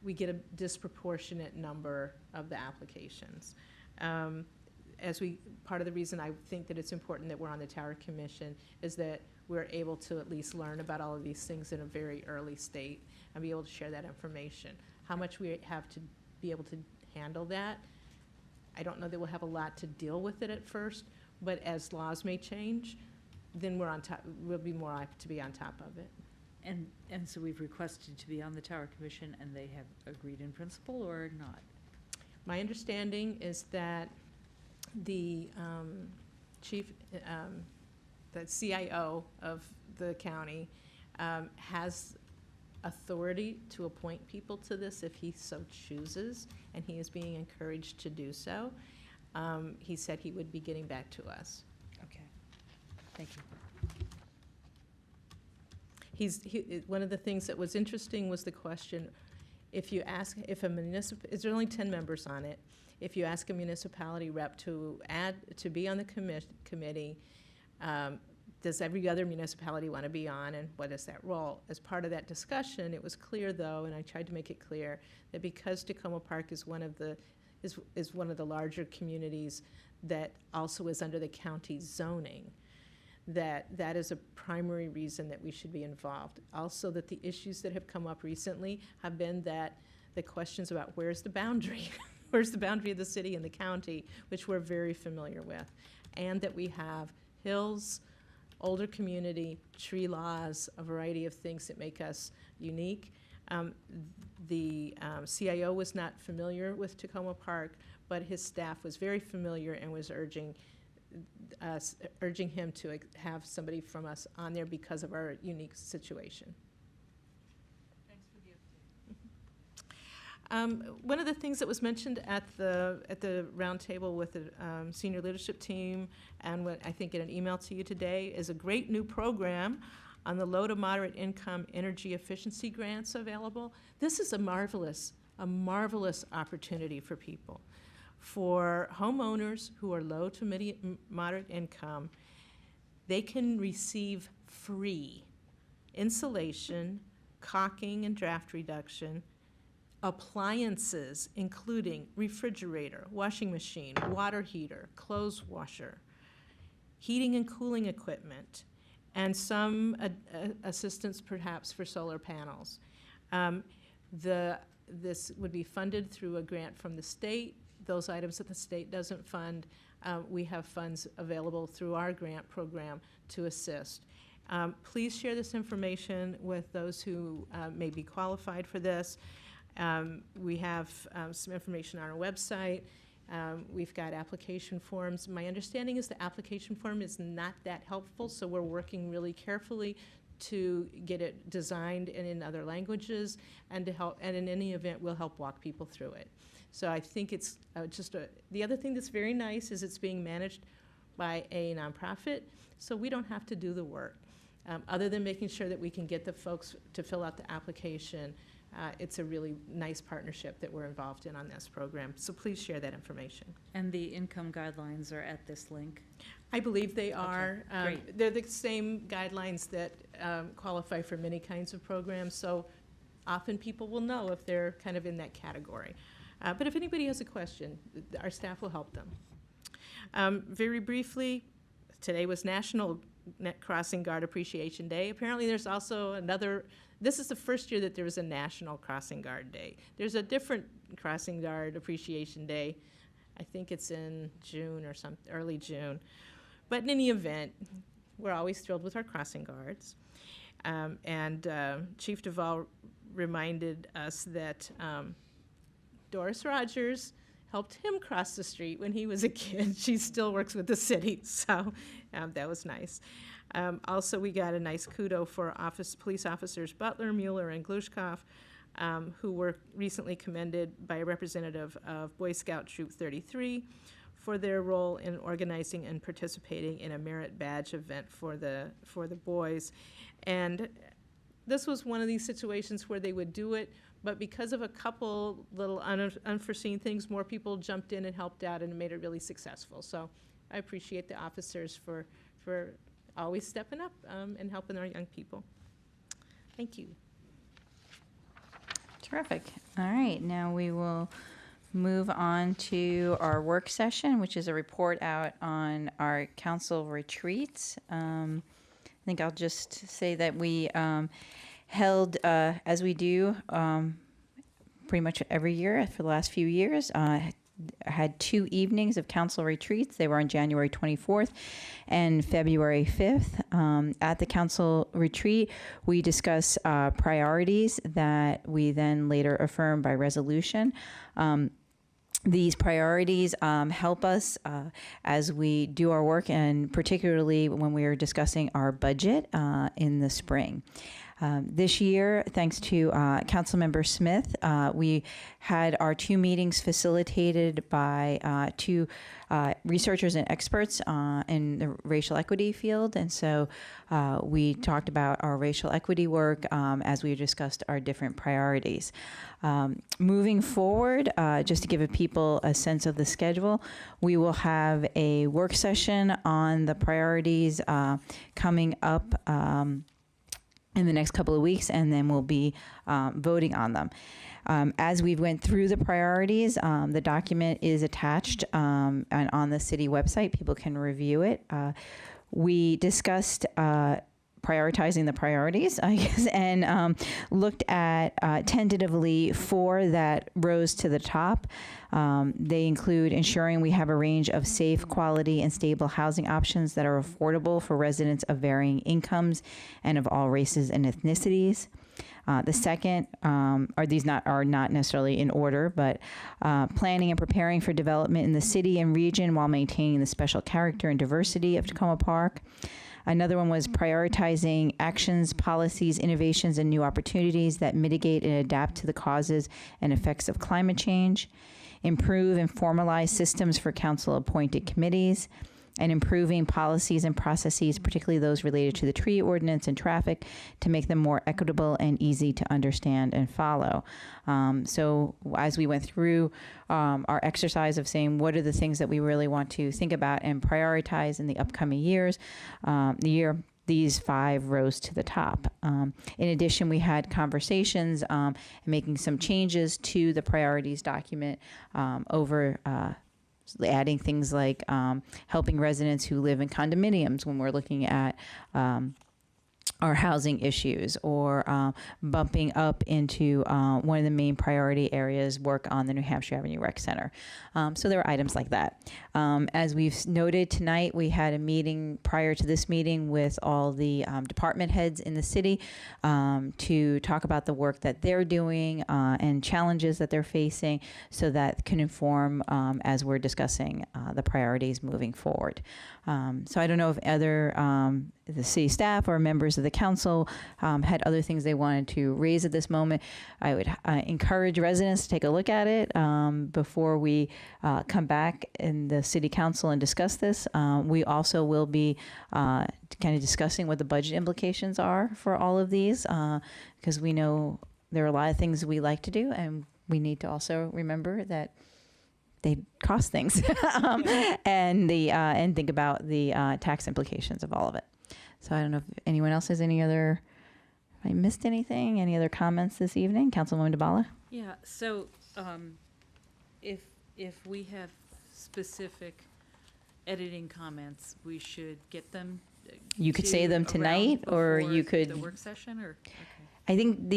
we get a disproportionate number of the applications. Part of the reason I think that it's important that we're on the Tower Commission is that we're able to at least learn about all of these things in a very early state and be able to share that information. How much we have to be able to handle that, I don't know that we'll have a lot to deal with it at first, but as laws may change, then we're on top, we'll be more apt to be on top of it. And so we've requested to be on the Tower Commission, and they have agreed in principle or not? My understanding is that the chief, the CIO of the county has authority to appoint people to this if he so chooses, and he is being encouraged to do so. He said he would be getting back to us. Okay, thank you. One of the things that was interesting was the question, if you ask, if a there's only 10 members on it, if you ask a municipality rep to be on the committee, does every other municipality want to be on, and what is that role? As part of that discussion, it was clear though, and I tried to make it clear, that because Tacoma Park is one of the larger communities that also is under the county zoning, that is a primary reason that we should be involved. Also, that the issues that have come up recently have been that the questions about where's the boundary, where's the boundary of the city and the county, which we're very familiar with, and that we have hills, older community, tree laws, a variety of things that make us unique. The CIO was not familiar with Tacoma Park, but his staff was very familiar and was urging him to have somebody from us on there because of our unique situation. Thanks for the update. One of the things that was mentioned at the round table with the senior leadership team, and what I think in an email to you today, is a great new program on the low to moderate income energy efficiency grants available. This is a marvelous opportunity for people. For homeowners who are low to moderate income, they can receive free insulation, caulking and draft reduction, appliances including refrigerator, washing machine, water heater, clothes washer, heating and cooling equipment, and some assistance perhaps for solar panels. This would be funded through a grant from the state. Those items that the state doesn't fund, we have funds available through our grant program to assist. Please share this information with those who may be qualified for this. We have some information on our website. We've got application forms. My understanding is the application form is not that helpful, so we're working really carefully to get it designed and in other languages, and to help, and in any event, we'll help walk people through it. So I think it's the other thing that's very nice is it's being managed by a nonprofit, so we don't have to do the work. Other than making sure that we can get the folks to fill out the application, it's a really nice partnership that we're involved in on this program. So please share that information. And the income guidelines are at this link? I believe they are. Okay, great. They're the same guidelines that qualify for many kinds of programs, so often people will know if they're kind of in that category. But if anybody has a question, our staff will help them. Very briefly, today was National Net Crossing Guard Appreciation Day. Apparently there's also another, this is the first year that there was a National Crossing Guard Day. There's a different Crossing Guard Appreciation Day. I think it's in June or early June. But in any event, we're always thrilled with our crossing guards. Chief Duvall reminded us that Doris Rogers helped him cross the street when he was a kid. She still works with the city, so that was nice. Also, we got a nice kudo for police officers Butler, Mueller, and Glushkov, who were recently commended by a representative of Boy Scout Troop 33 for their role in organizing and participating in a merit badge event for the boys. And this was one of these situations where they would do it, but because of a couple little unforeseen things, more people jumped in and helped out and made it really successful. So I appreciate the officers for always stepping up and helping our young people. Thank you. Terrific. All right, now we will move on to our work session, which is a report out on our council retreats. I think I'll just say that we held, as we do pretty much every year for the last few years, had 2 evenings of council retreats. They were on January 24th and February 5th. At the council retreat, we discuss priorities that we then later affirm by resolution. These priorities help us as we do our work, and particularly when we are discussing our budget in the spring. This year, thanks to Councilmember Smith, we had our 2 meetings facilitated by 2 researchers and experts in the racial equity field. And so we talked about our racial equity work as we discussed our different priorities. Moving forward, just to give people a sense of the schedule, we will have a work session on the priorities coming up in the next couple of weeks, and then we'll be voting on them. As we went through the priorities, the document is attached and on the city website. People can review it. We discussed prioritizing the priorities, I guess, and looked at tentatively 4 that rose to the top. They include ensuring we have a range of safe, quality, and stable housing options that are affordable for residents of varying incomes and of all races and ethnicities. The second, are not necessarily in order, but planning and preparing for development in the city and region while maintaining the special character and diversity of Tacoma Park. Another one was prioritizing actions, policies, innovations, and new opportunities that mitigate and adapt to the causes and effects of climate change. Improve and formalize systems for council-appointed committees, and improving policies and processes, particularly those related to the tree ordinance and traffic, to make them more equitable and easy to understand and follow. So as we went through our exercise of saying what are the things that we really want to think about and prioritize in the upcoming years, these 5 rose to the top. In addition, we had conversations and making some changes to the priorities document over adding things like helping residents who live in condominiums when we're looking at our housing issues, or bumping up into one of the main priority areas, work on the New Hampshire Avenue Rec Center. So there were items like that. As we've noted tonight, we had a meeting prior to this meeting with all the department heads in the city to talk about the work that they're doing and challenges that they're facing, so that can inform as we're discussing the priorities moving forward. So I don't know if other the city staff or members of the council had other things they wanted to raise at this moment. I would encourage residents to take a look at it before we come back in the city council and discuss this. We also will be kind of discussing what the budget implications are for all of these, because we know there are a lot of things we like to do, and we need to also remember that they cost things and think about the tax implications of all of it. So I don't know if anyone else has any other, if I missed anything, any other comments this evening? Councilwoman DeBala? Yeah, so if we have specific editing comments, we should get them. You could say them tonight, or you could. The work session, or? Okay. I think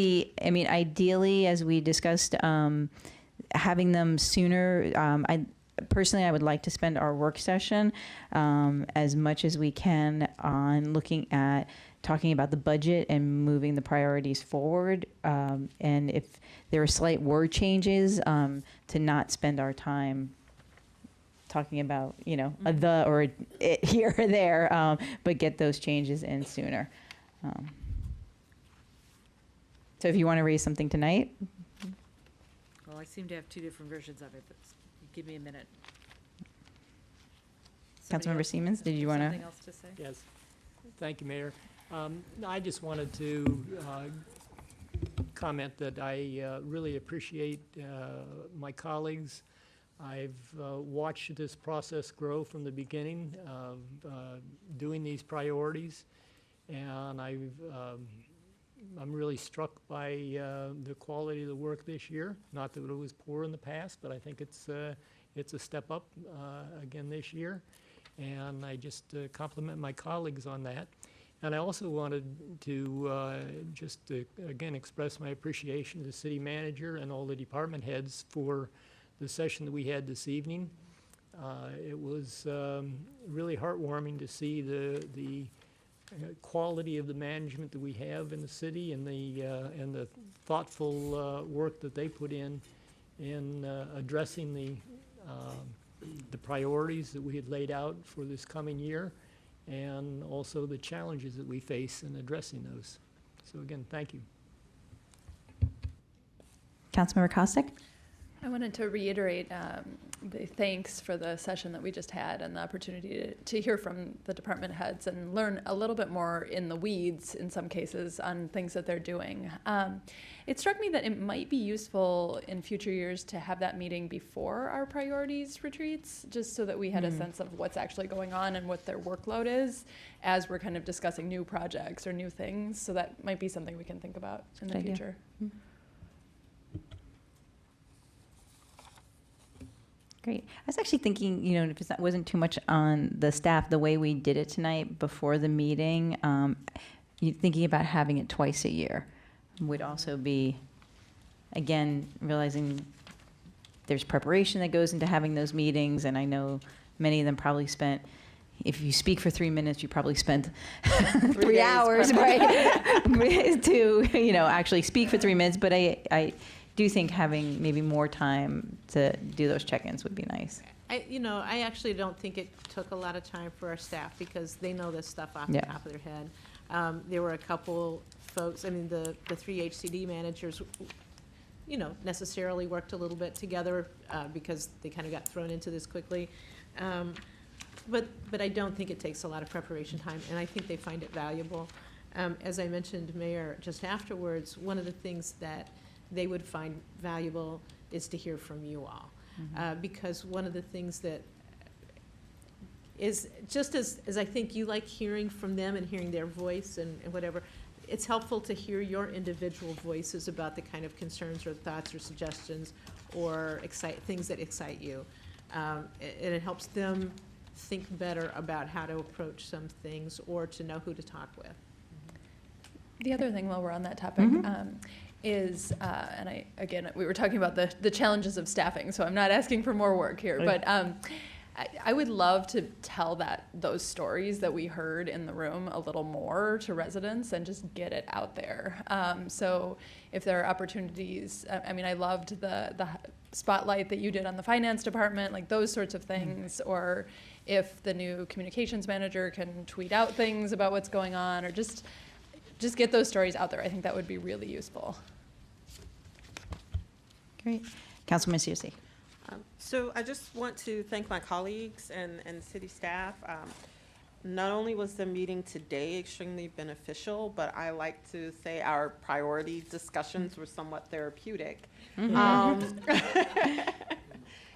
ideally, as we discussed, having them sooner. Personally, I would like to spend our work session as much as we can on looking at talking about the budget and moving the priorities forward. And if there are slight word changes, to not spend our time talking about, a the or it here or there, but get those changes in sooner. So if you want to raise something tonight. Well, I seem to have 2 different versions of it, but give me a minute. Councilmember Siemens, did you want to? Something else to say? Yes. Thank you, Mayor. I just wanted to comment that I really appreciate my colleagues. I've watched this process grow from the beginning of doing these priorities, and I'm really struck by the quality of the work this year. Not that it was poor in the past, but I think it's a step up again this year. And I just compliment my colleagues on that. And I also wanted to again express my appreciation to the city manager and all the department heads for the session that we had this evening. It was really heartwarming to see the quality of the management that we have in the city, and the thoughtful work that they put in addressing the priorities that we had laid out for this coming year, and also the challenges that we face in addressing those. So again, thank you. Councilmember Kostick? I wanted to reiterate the thanks for the session that we just had and the opportunity to hear from the department heads and learn a little bit more in the weeds in some cases on things that they're doing. It struck me that it might be useful in future years to have that meeting before our priorities retreats, just so that we had a sense of what's actually going on and what their workload is as we're kind of discussing new projects or new things. So that might be something we can think about in the future. Great. I was actually thinking, if it wasn't too much on the staff, the way we did it tonight before the meeting, thinking about having it twice a year would also be, again, realizing there's preparation that goes into having those meetings, and I know many of them probably spent, if you speak for 3 minutes, you probably spent 3 hours, right, to, actually speak for 3 minutes, but I do think having maybe more time to do those check-ins would be nice. I actually don't think it took a lot of time for our staff because they know this stuff off the top of their head. There were a couple folks, the 3 HCD managers, necessarily worked a little bit together because they kind of got thrown into this quickly. But I don't think it takes a lot of preparation time, and I think they find it valuable. As I mentioned, Mayor, just afterwards, one of the things that they would find valuable is to hear from you all. Because one of the things that is, just as I think you like hearing from them and hearing their voice and whatever, it's helpful to hear your individual voices about the kind of concerns or thoughts or suggestions or things that excite you. And it helps them think better about how to approach some things or to know who to talk with. The other thing while we're on that topic, is, and we were talking about the challenges of staffing, so I'm not asking for more work here, but I would love to tell those stories that we heard in the room a little more to residents and just get it out there. So if there are opportunities, I loved the spotlight that you did on the finance department, like those sorts of things, or if the new communications manager can tweet out things about what's going on, or just get those stories out there. I think that would be really useful. Great. Councilman Searcy. So I just want to thank my colleagues and city staff. Not only was the meeting today extremely beneficial, but I like to say our priority discussions were somewhat therapeutic.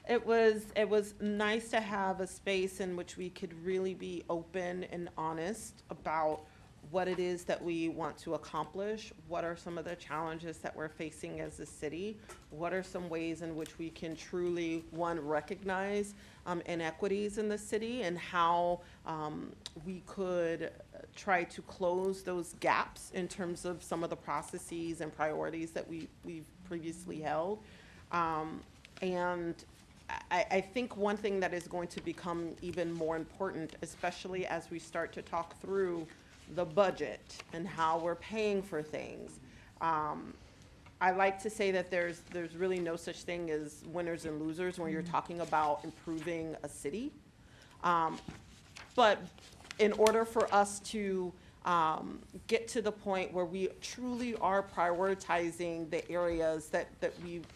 It was nice to have a space in which we could really be open and honest about what it is that we want to accomplish, what are some of the challenges that we're facing as a city, what are some ways in which we can truly, one, recognize inequities in the city, and how we could try to close those gaps in terms of some of the processes and priorities that we've previously held. And I think one thing that is going to become even more important, especially as we start to talk through the budget and how we're paying for things. I like to say that there's really no such thing as winners and losers when you're talking about improving a city. But in order for us to get to the point where we truly are prioritizing the areas that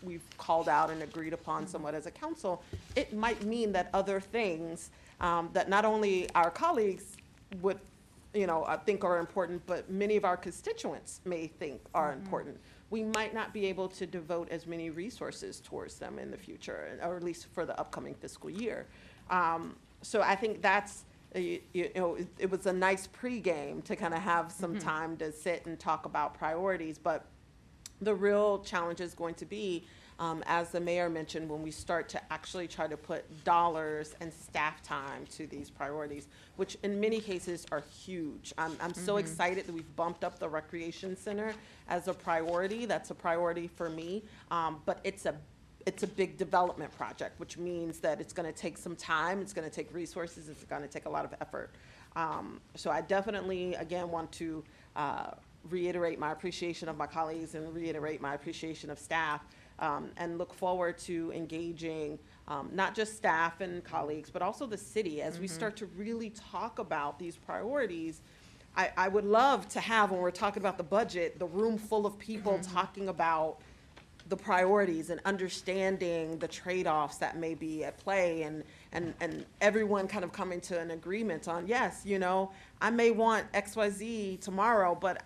we've called out and agreed upon somewhat as a council, it might mean that other things that not only our colleagues would I think are important, but many of our constituents may think are important. We might not be able to devote as many resources towards them in the future, or at least for the upcoming fiscal year. So I think that's, it was a nice pregame to kind of have some time to sit and talk about priorities, but the real challenge is going to be, as the mayor mentioned, when we start to actually try to put dollars and staff time to these priorities, which in many cases are huge. I'm so excited that we've bumped up the recreation center as a priority. That's a priority for me, but it's a it's a big development project, which means that it's gonna take some time, it's gonna take resources, it's gonna take a lot of effort. So I definitely, again, want to reiterate my appreciation of my colleagues and reiterate my appreciation of staff, and look forward to engaging not just staff and colleagues, but also the city as we start to really talk about these priorities. I would love to have, when we're talking about the budget, the room full of people talking about the priorities and understanding the trade-offs that may be at play, and everyone kind of coming to an agreement on, yes, you know, I may want XYZ tomorrow, but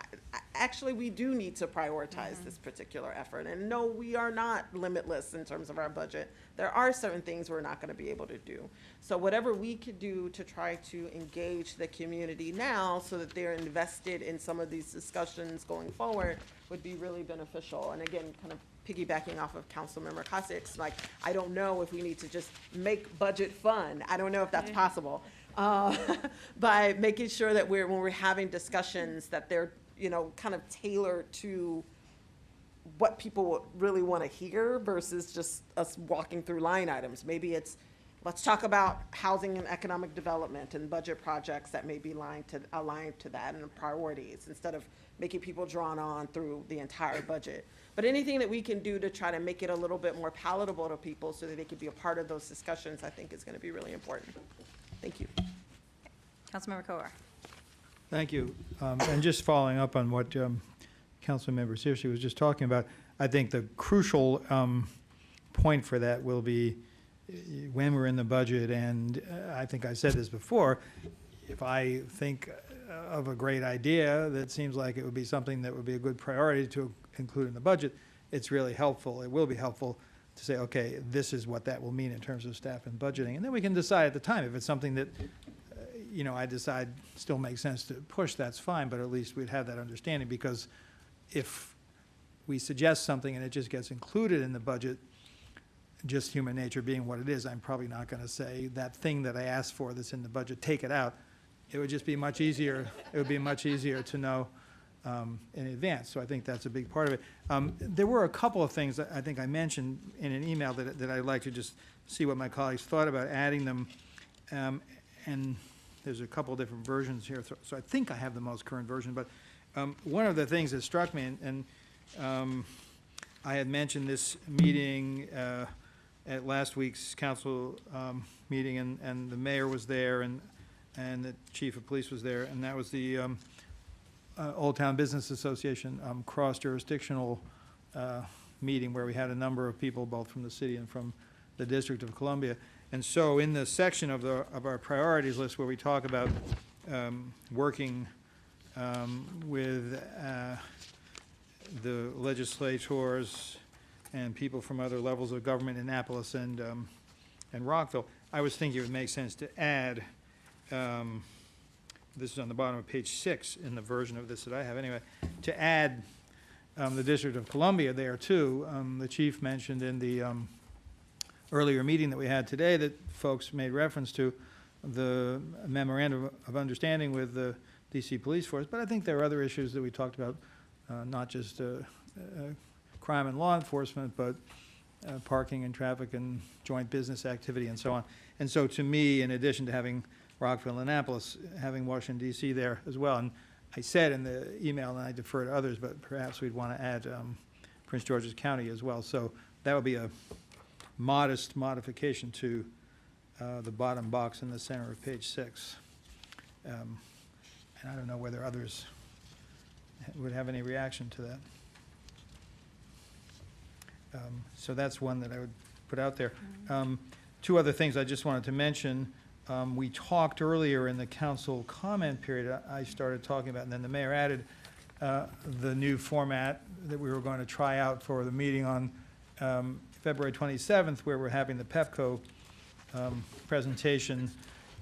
actually we do need to prioritize this particular effort. And no, we are not limitless in terms of our budget. There are certain things we're not going to be able to do. So whatever we could do to try to engage the community now so that they're invested in some of these discussions going forward would be really beneficial. And again, kind of piggybacking off of Councilmember Cossic's, like, I don't know if we need to just make budget fun. I don't know if that's possible. By making sure that when we're having discussions, that they're, you know, kind of tailored to what people really want to hear versus just us walking through line items. Maybe it's, let's talk about housing and economic development and budget projects that may be aligned to that and priorities, instead of making people drawn on through the entire budget. But anything that we can do to try to make it a little bit more palatable to people so that they can be a part of those discussions, I think is going to be really important. Thank you. Councilmember Kovar. Thank you. And just following up on what Councilmember Searcy was just talking about, I think the crucial point for that will be when we're in the budget, and I think I said this before, if I think of a great idea that seems like it would be something that would be a good priority to include in the budget, it's really helpful. It will be helpful to say, okay, this is what that will mean in terms of staff and budgeting. And then we can decide at the time if it's something that, you know, I decide still makes sense to push, that's fine, but at least we'd have that understanding, because if we suggest something and it just gets included in the budget, just human nature being what it is, I'm probably not going to say that thing that I asked for that's in the budget, take it out. It would just be much easier. It would be much easier to know in advance. So I think that's a big part of it. There were a couple of things that I think I mentioned in an email that I'd like to just see what my colleagues thought about adding them. And there's a couple of different versions here, so I think I have the most current version. But one of the things that struck me, and I had mentioned this meeting at last week's council meeting, and the mayor was there, and the chief of police was there, and that was the Old Town Business Association cross-jurisdictional meeting where we had a number of people, both from the city and from the District of Columbia. And so in the section of our priorities list where we talk about working with the legislators and people from other levels of government in Annapolis and Rockville, I was thinking it would make sense to add, this is on the bottom of page 6 in the version of this that I have anyway, to add the District of Columbia there too. The chief mentioned in the earlier meeting that we had today that folks made reference to the memorandum of understanding with the DC Police Force, but I think there are other issues that we talked about, not just crime and law enforcement, but parking and traffic and joint business activity and so on. And so to me, in addition to having Rockville and Annapolis, having Washington DC there as well, and I said in the email, and I defer to others, but perhaps we'd want to add Prince George's County as well. So that would be a modest modification to the bottom box in the center of page 6. And I don't know whether others would have any reaction to that. So that's one that I would put out there. Two other things I just wanted to mention. We talked earlier in the council comment period, I started talking about, and then the mayor added the new format that we were going to try out for the meeting on February 27th, where we're having the PEPCO presentation.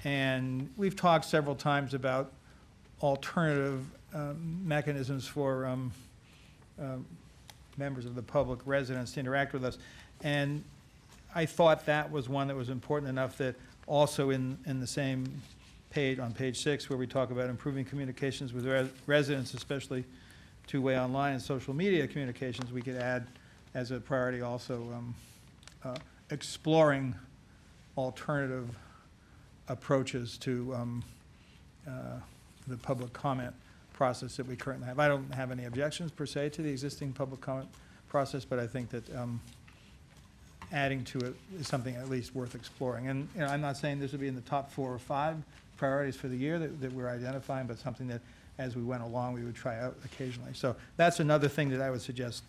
And we've talked several times about alternative mechanisms for members of the public, residents, to interact with us. And I thought that was one that was important enough that also in the same page, on page 6, where we talk about improving communications with residents, especially two-way online and social media communications, we could add as a priority also exploring alternative approaches to the public comment process that we currently have. I don't have any objections per se to the existing public comment process, but I think that adding to it is something at least worth exploring. And I'm not saying this would be in the top 4 or 5 priorities for the year that we're identifying, but something that as we went along, we would try out occasionally. So that's another thing that I would suggest.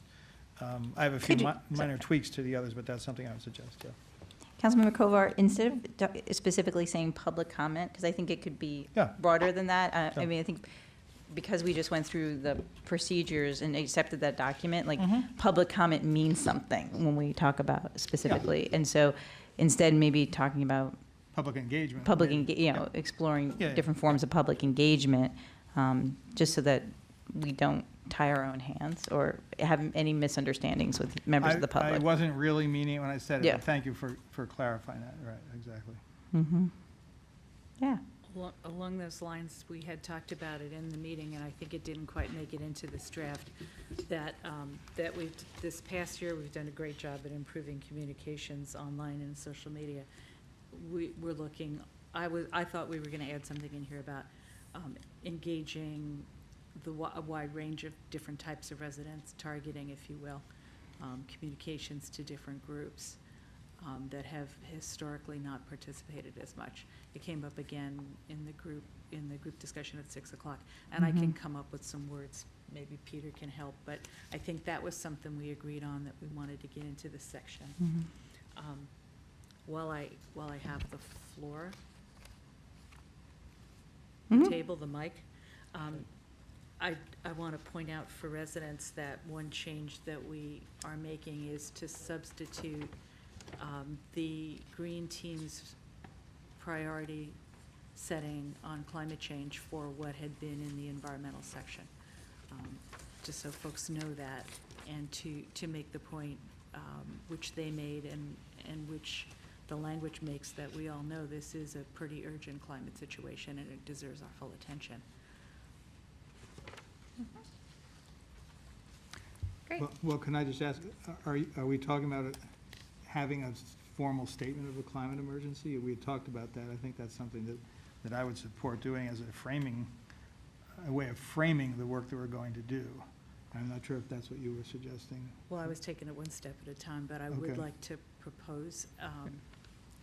I have a few minor tweaks to the others, but that's something I would suggest, yeah. Councilmember Kovar, instead of specifically saying public comment, because I think it could be broader than that. I mean, I think because we just went through the procedures and accepted that document, like public comment means something when we talk about specifically. And so instead maybe talking about public engagement. Exploring different forms of public engagement, just so that we don't tie our own hands or have any misunderstandings with members of the public. I wasn't really meaning it when I said it, but thank you for clarifying that. Right, exactly. Mm-hmm. Yeah. Along those lines, we had talked about it in the meeting, and I think it didn't quite make it into this draft, that this past year, we've done a great job at improving communications online and social media. We're looking, I thought we were gonna add something in here about engaging a wide range of different types of residents, targeting, if you will, communications to different groups that have historically not participated as much. It came up again in the group discussion at 6 o'clock, and I can come up with some words. Maybe Peter can help, but I think that was something we agreed on that we wanted to get into this section. While I have the floor, the table, the mic. I want to point out for residents that one change that we are making is to substitute the green team's priority setting on climate change for what had been in the environmental section. Just so folks know that, and to make the point which they made and which the language makes, that we all know this is a pretty urgent climate situation and it deserves our full attention. Great. Well, can I just ask, are we talking about having a formal statement of a climate emergency? We had talked about that. I think that's something that I would support doing as a way of framing the work that we're going to do. I'm not sure if that's what you were suggesting. Well, I was taking it one step at a time, but I would like to propose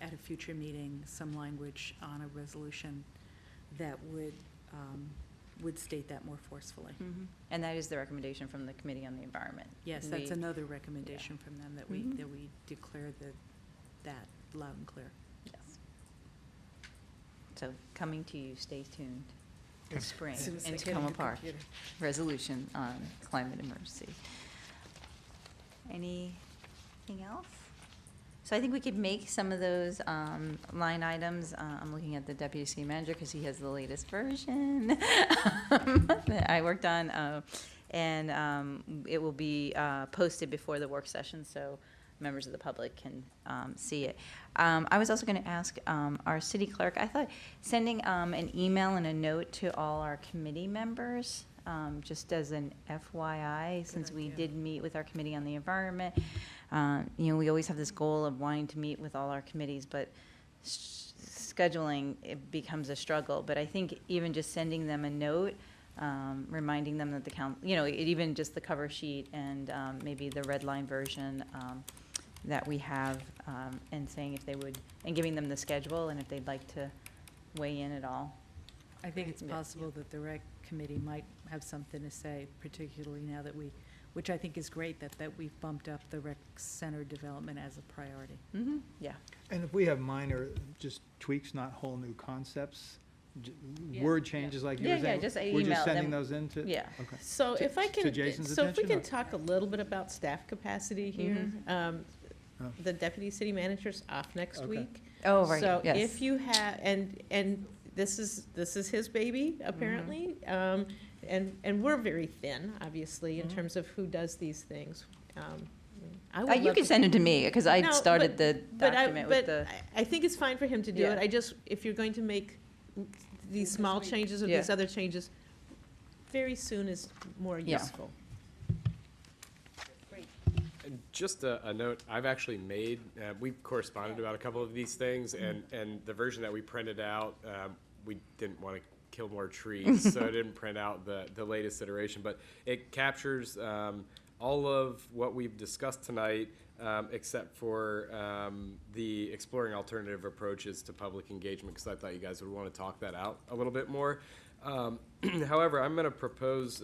at a future meeting some language on a resolution that would state that more forcefully. And that is the recommendation from the Committee on the Environment. Yes, that's another recommendation from them, that we declare that loud and clear. Yes. So coming to you, stay tuned this spring, and Tacoma Park resolution on climate emergency. Anything else? So I think we could make some of those line items. I'm looking at the Deputy City Manager because he has the latest version that I worked on. And it will be posted before the work session so members of the public can see it. I was also going to ask our city clerk, I thought sending an email and a note to all our committee members, just as an FYI, since we did meet with our Committee on the Environment. We always have this goal of wanting to meet with all our committees, but scheduling, it becomes a struggle. But I think even just sending them a note, reminding them that the even just the cover sheet and maybe the red line version that we have, and saying if they would, and giving them the schedule and if they'd like to weigh in at all. I think it's possible that the rec committee might have something to say, particularly now that which I think is great, that we've bumped up the rec center development as a priority. Yeah. And if we have minor, just tweaks, not whole new concepts, word changes like you were saying, just we're email just sending them. those in to? Yeah. Okay. So if I can, Jason's so if we attention, can talk a little bit about staff capacity here. The deputy city manager's off next week. Oh, right, So yes. if you have, and this is his baby, apparently. And we're very thin, obviously, in terms of who does these things. You can send it to me, because I No, started the but document with the. I think it's fine for him to do Yeah. it. if you're going to make these small changes or these other changes, very soon is more Yeah. useful. Just a note, I've actually made, we've corresponded about a couple of these things, and the version that we printed out, we didn't want to kill more trees, so I didn't print out the latest iteration, but it captures all of what we've discussed tonight, except for the exploring alternative approaches to public engagement, because I thought you guys would want to talk that out a little bit more. However, I'm going to propose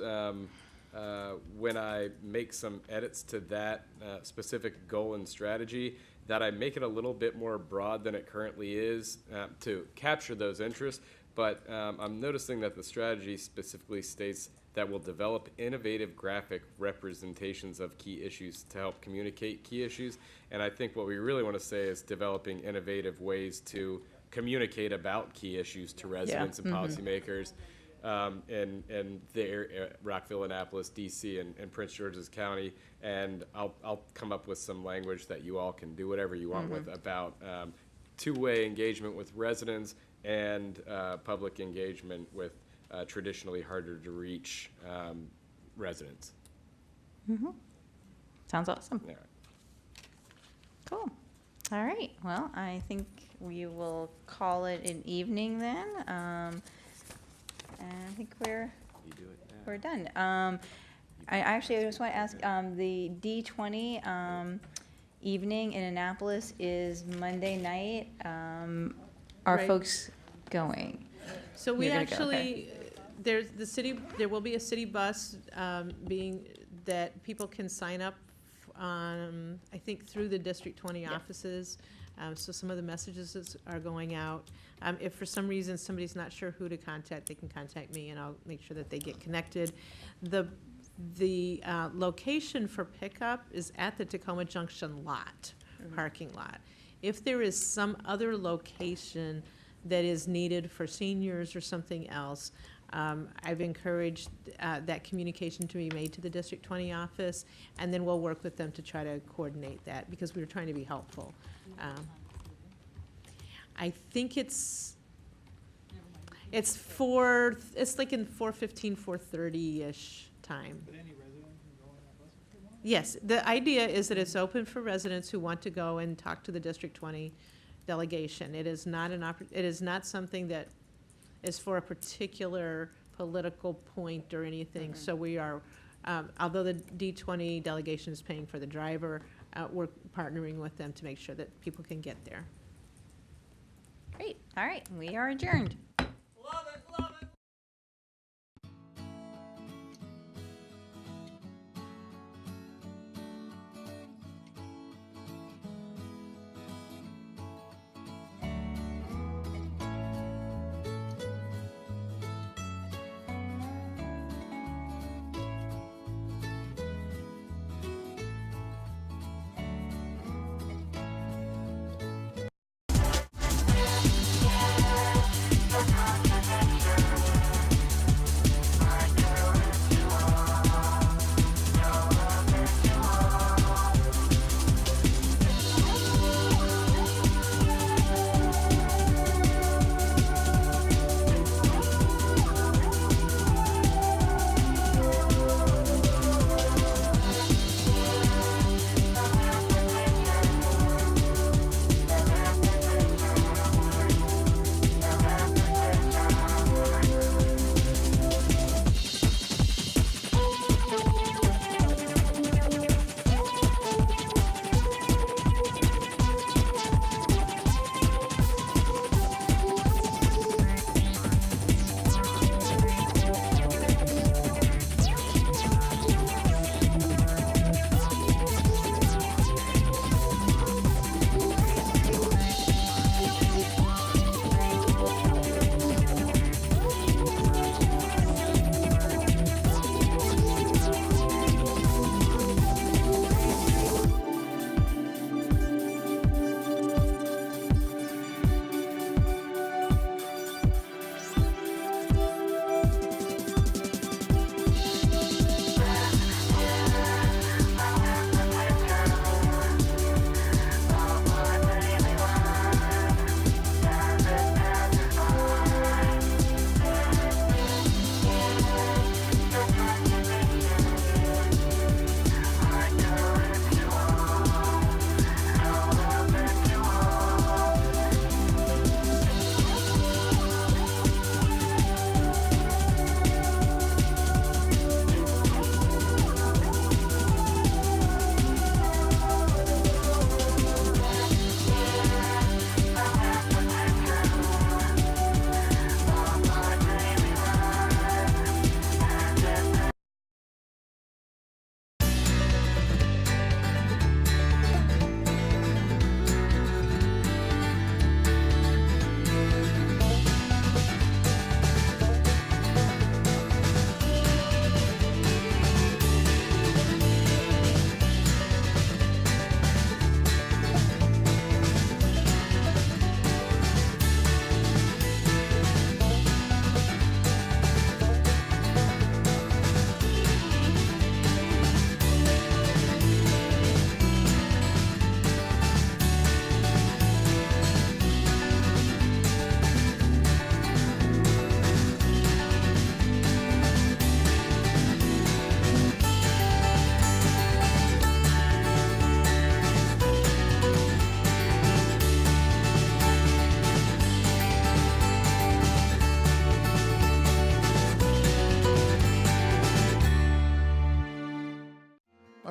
when I make some edits to that specific goal and strategy, that I make it a little bit more broad than it currently is to capture those interests. But I'm noticing that the strategy specifically states that will develop innovative graphic representations of key issues to help communicate key issues. And I think what we really want to say is developing innovative ways to communicate about key issues to residents and policymakers. In the area, Rockville, Annapolis, DC, and Prince George's County, and I'll come up with some language that you all can do whatever you want with about two-way engagement with residents and public engagement with traditionally harder to reach residents. Sounds awesome. All right. Cool. All right. Well, I think we will call it an evening then. And I think we're done. I just want to ask, the D20 evening in Annapolis is Monday night. Are Right. folks going? So we You're gonna go, actually, there will be a city bus that people can sign up on, I think, through the District 20 offices. So some of the messages are going out. If for some reason somebody's not sure who to contact, they can contact me and I'll make sure that they get connected. The location for pickup is at the Tacoma Junction lot, parking lot. If there is some other location that is needed for seniors or something else, I've encouraged that communication to be made to the District 20 office, and then we'll work with them to try to coordinate that, because we were trying to be helpful. I think it's like in 4:15, 4:30-ish time. But any resident can go on that bus if they want? Yes, the idea is that it's open for residents who want to go and talk to the District 20 delegation. It is not it is not something that is for a particular political point or anything. So we are, although the D20 delegation is paying for the driver, we're partnering with them to make sure that people can get there. Great. All right. We are adjourned.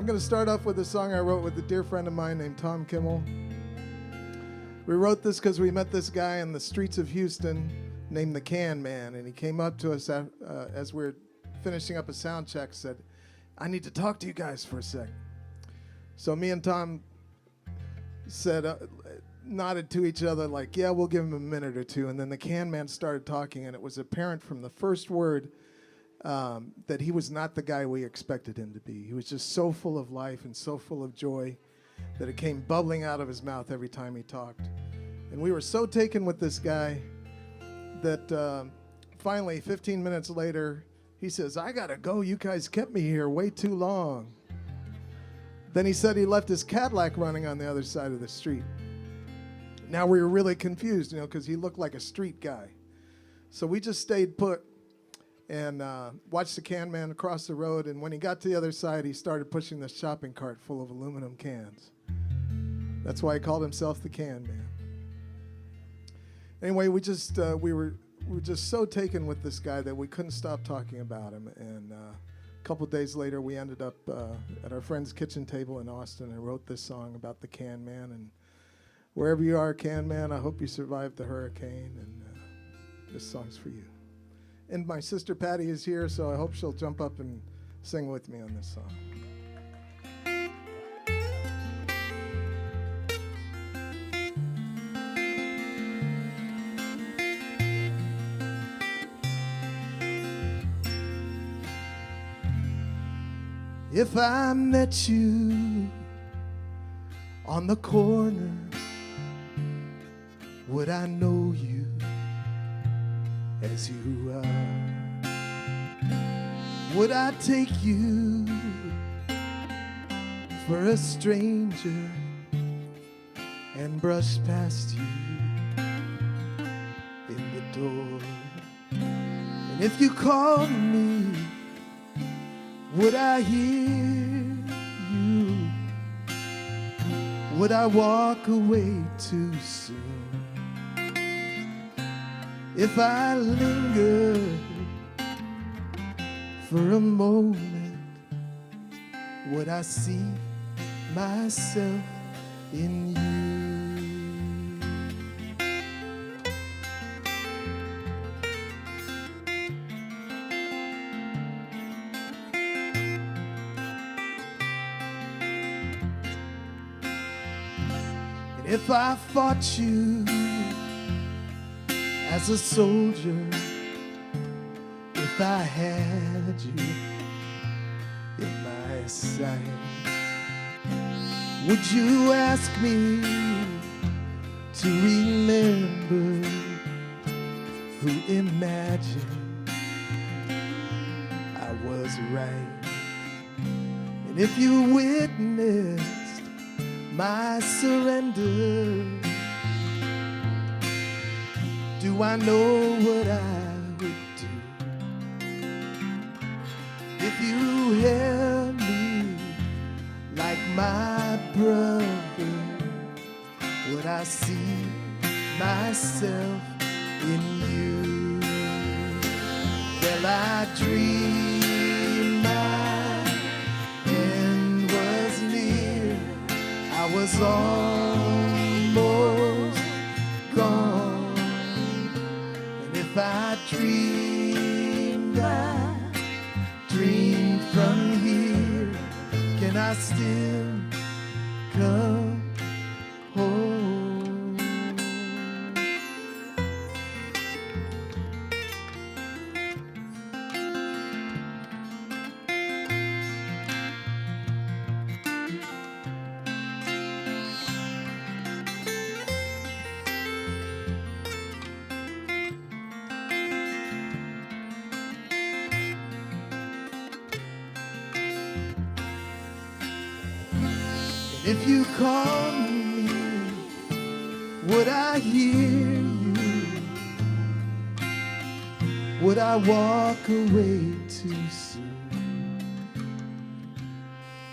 I'm going to start off with a song I wrote with a dear friend of mine named Tom Kimmel. We wrote this because we met this guy in the streets of Houston named the Can Man, and he came up to us as we were finishing up a sound check, said, "I need to talk to you guys for a sec." So me and Tom said, nodded to each other like, yeah, we'll give him a minute or two. And then the Can Man started talking, and it was apparent from the first word that he was not the guy we expected him to be. He was just so full of life and so full of joy that it came bubbling out of his mouth every time he talked. And we were so taken with this guy that finally, 15 minutes later, he says, "I gotta go. You guys kept me here way too long." Then he said he left his Cadillac running on the other side of the street. Now we were really confused, because he looked like a street guy. So we just stayed put and watched the Can Man across the road. And when he got to the other side, he started pushing this shopping cart full of aluminum cans. That's why he called himself the Can Man. Anyway, we were just so taken with this guy that we couldn't stop talking about him. And a couple days later, we ended up at our friend's kitchen table in Austin and wrote this song about the Can Man. And wherever you are, Can Man, I hope you survived the hurricane. And this song's for you. And my sister Patty is here, so I hope she'll jump up and sing with me on this song. If I met you on the corner, would I know you as you are? Would I take you for a stranger and brush past you in the door? And if you called me, would I hear you? Would I walk away too soon? If I lingered for a moment, would I see myself in you? And if I fought you as a soldier, if I had you in my sight, would you ask me to remember who imagined I was right? And if you witnessed my surrender, do I know what I would do? If you held me like my brother, would I see myself in you? Well, I dreamed my end was near. I was almost gone. If I dreamed from here, can I still come home? If you call me, would I hear you? Would I walk away too soon?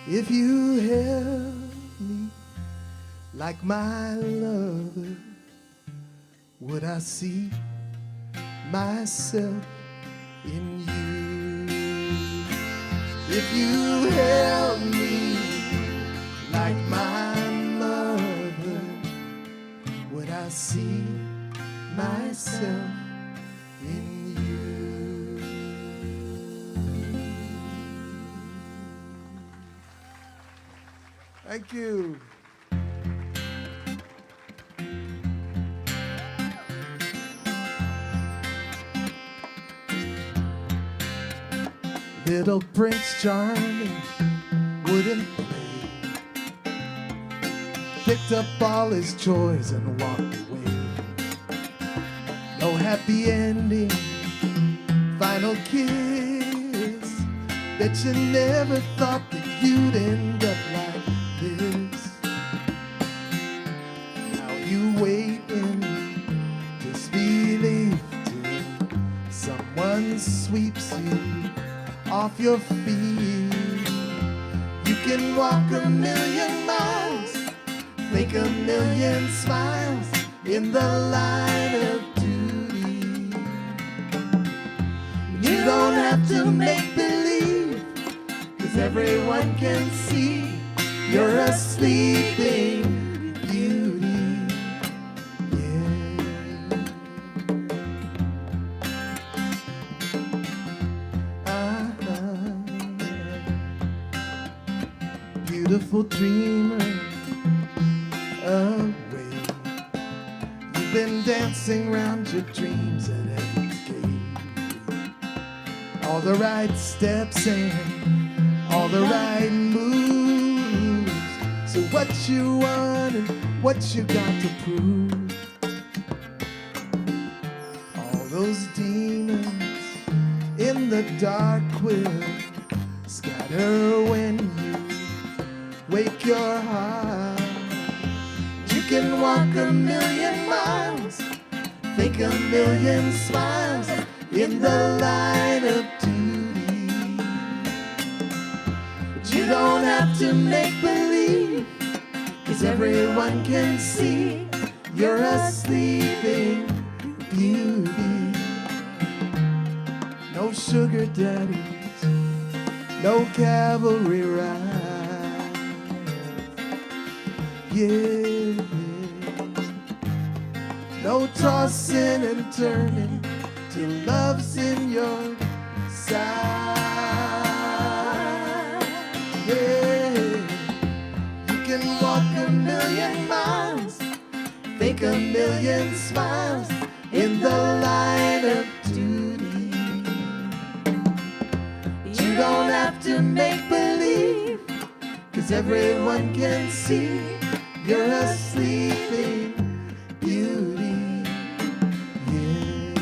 If you held me like my lover, would I see myself in you? If you held me I see myself in you. Thank you. Little Prince Charming wouldn't play, picked up all his toys and walked away. No happy ending, final kiss. Bet you never thought that you'd end up like this. Now you wait in disbelief till someone sweeps you off your feet. You can walk a million miles, make a million smiles in the line of duty. You don't have to make believe, 'cause everyone can see you're a sleeping beauty. Beautiful dreamer, away. You've been dancing round your dreams at every gate. All the right steps and all the right moves. So what you want and what you got to prove? All those demons in the dark will scatter when you wake your heart. You can walk a million miles, make a million smiles in the line of duty. But you don't have to make believe, 'cause everyone can see you're a sleeping beauty. No sugar daddies, no cavalry rides. Yes, no tossing and turning till love's in your side. Yeah, you can walk a million miles, make a million smiles in the line of duty. You don't have to make believe, 'cause everyone can see you're a sleeping beauty. Yeah.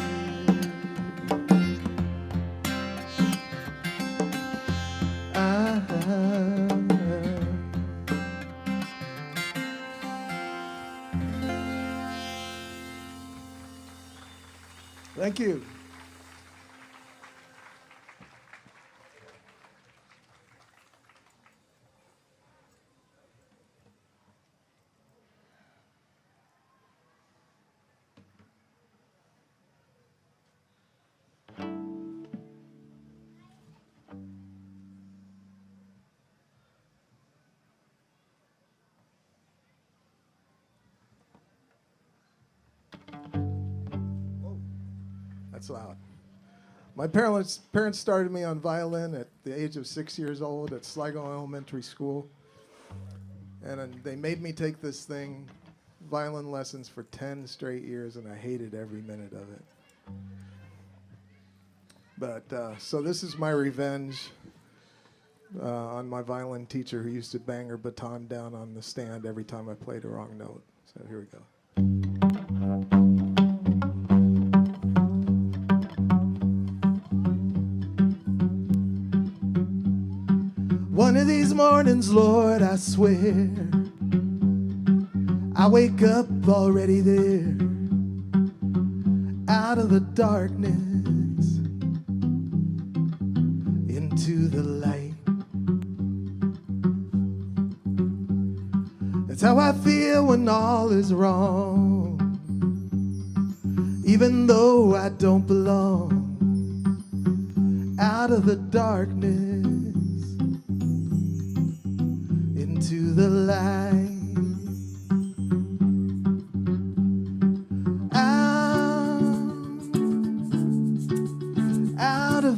Thank you. That's loud. My parents started me on violin at the age of 6 years old at Sligo Elementary School. And they made me take this thing, violin lessons, for 10 straight years, and I hated every minute of it. But, so this is my revenge on my violin teacher who used to bang her baton down on the stand every time I played a wrong note. So here we go. One of these mornings, Lord, I swear, I wake up already there, out of the darkness into the light. That's how I feel when all is wrong, even though I don't belong, out of the darkness into the light.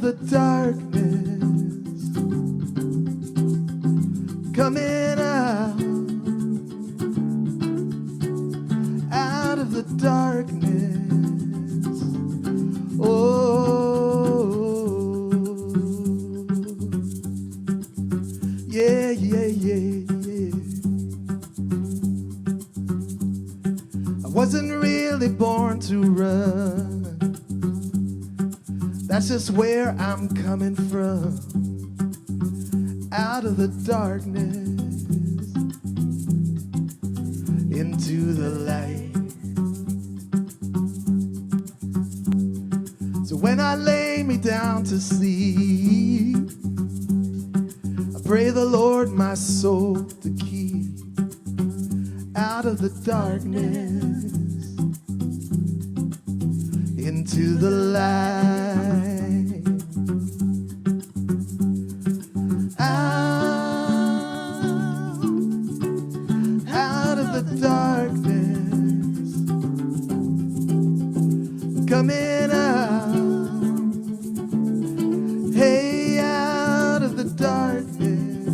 the darkness, coming out of the darkness. Oh, yeah, yeah, yeah, yeah. I wasn't really born to run. That's just where I'm coming from. Out of the darkness into the light. So when I lay me down to sleep, I pray the Lord my soul to keep out of the darkness into the light. Out of the darkness, coming out. Hey, out of the darkness,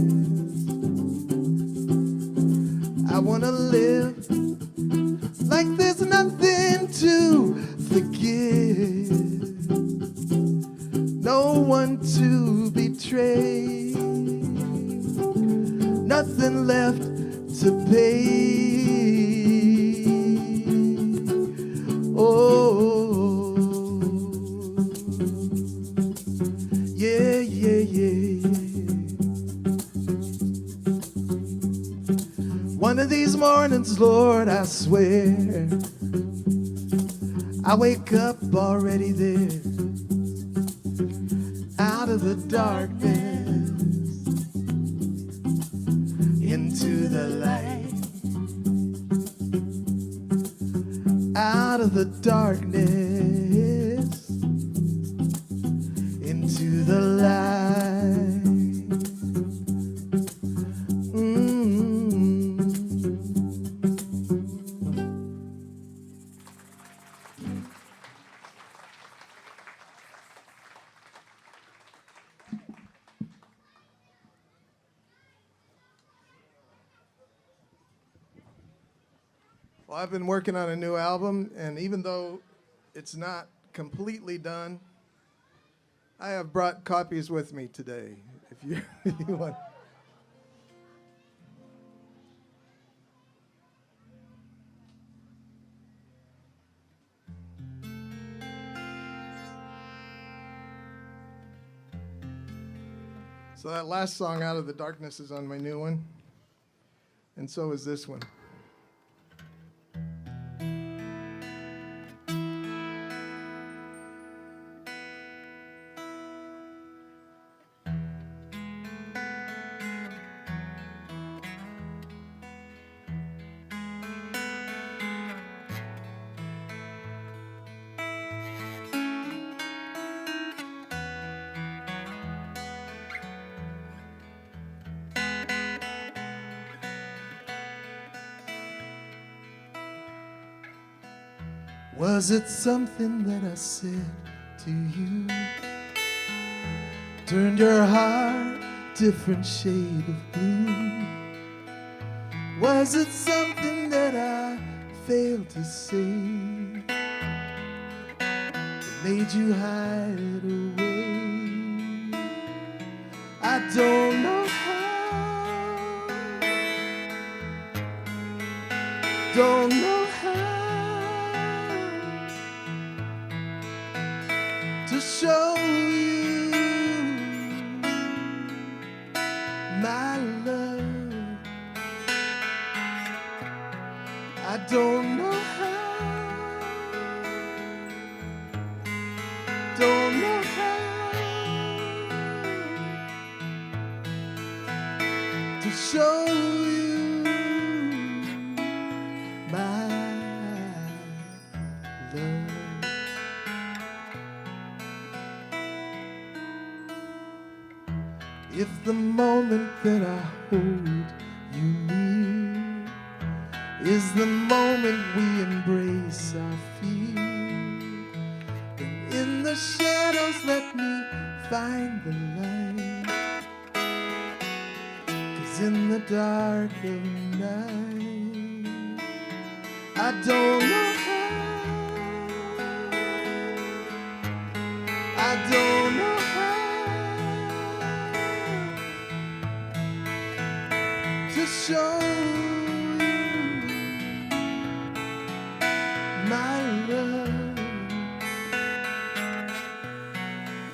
I wanna live like there's nothing to forgive, no one to betray, nothing left to pay. Oh, yeah, yeah, yeah, yeah. One of these mornings, Lord, I swear, I wake up already there, out of the darkness into the light. Out of the darkness into the light. Well, I've been working on a new album, and even though it's not completely done, I have brought copies with me today. If you, if you want. So that last song, Out of the Darkness, is on my new one, and so is this one. Was it something that I said to you? Turned your heart different shade of blue? Was it something that I failed to say that made you hide away? I don't know how, don't know how to show you my love. I don't know how, don't know how to show you my love. If the moment that I hold you near is the moment we embrace our fear, then in the shadows let me find the light. 'Cause in the dark of night, I don't know how, I don't know how to show my love.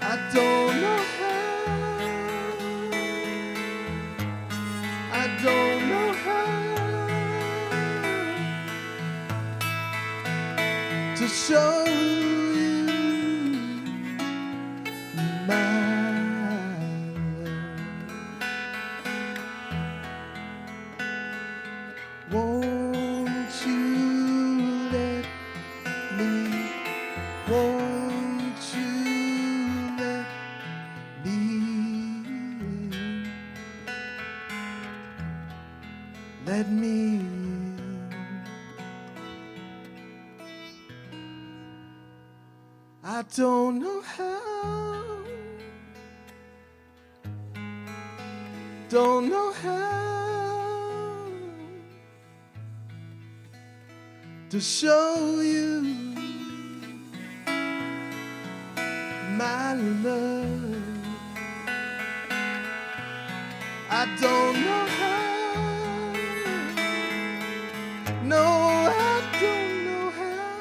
I don't know how, I don't know how to show you my love. Won't you let me, won't you let me in? Let me in. I don't know how, don't know how to show you my love. I don't know how, no, I don't know how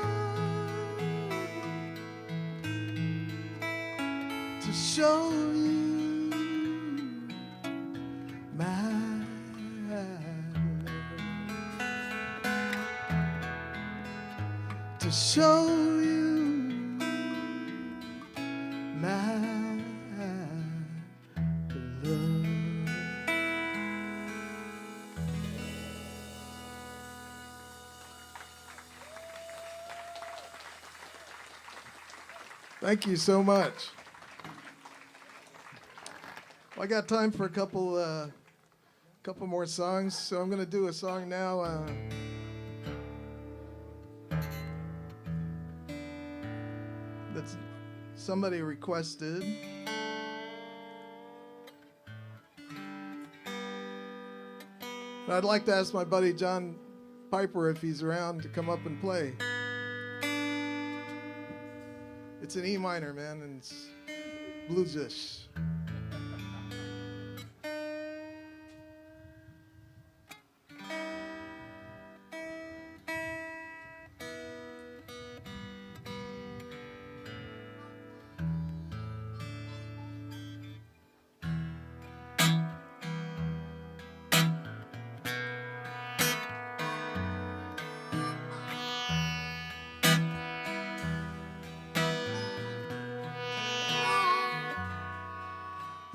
to show you my love. To show you my love. Thank you so much. Well, I got time for a couple more songs, so I'm going to do a song now. That's somebody requested. And I'd like to ask my buddy John Piper if he's around to come up and play. It's an E minor, man, and it's bluesish.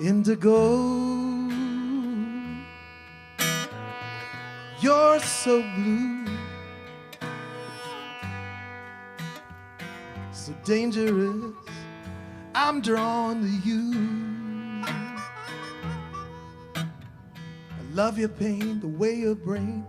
Indigo, you're so blue, so dangerous, I'm drawn to you. I love your pain, the way your brain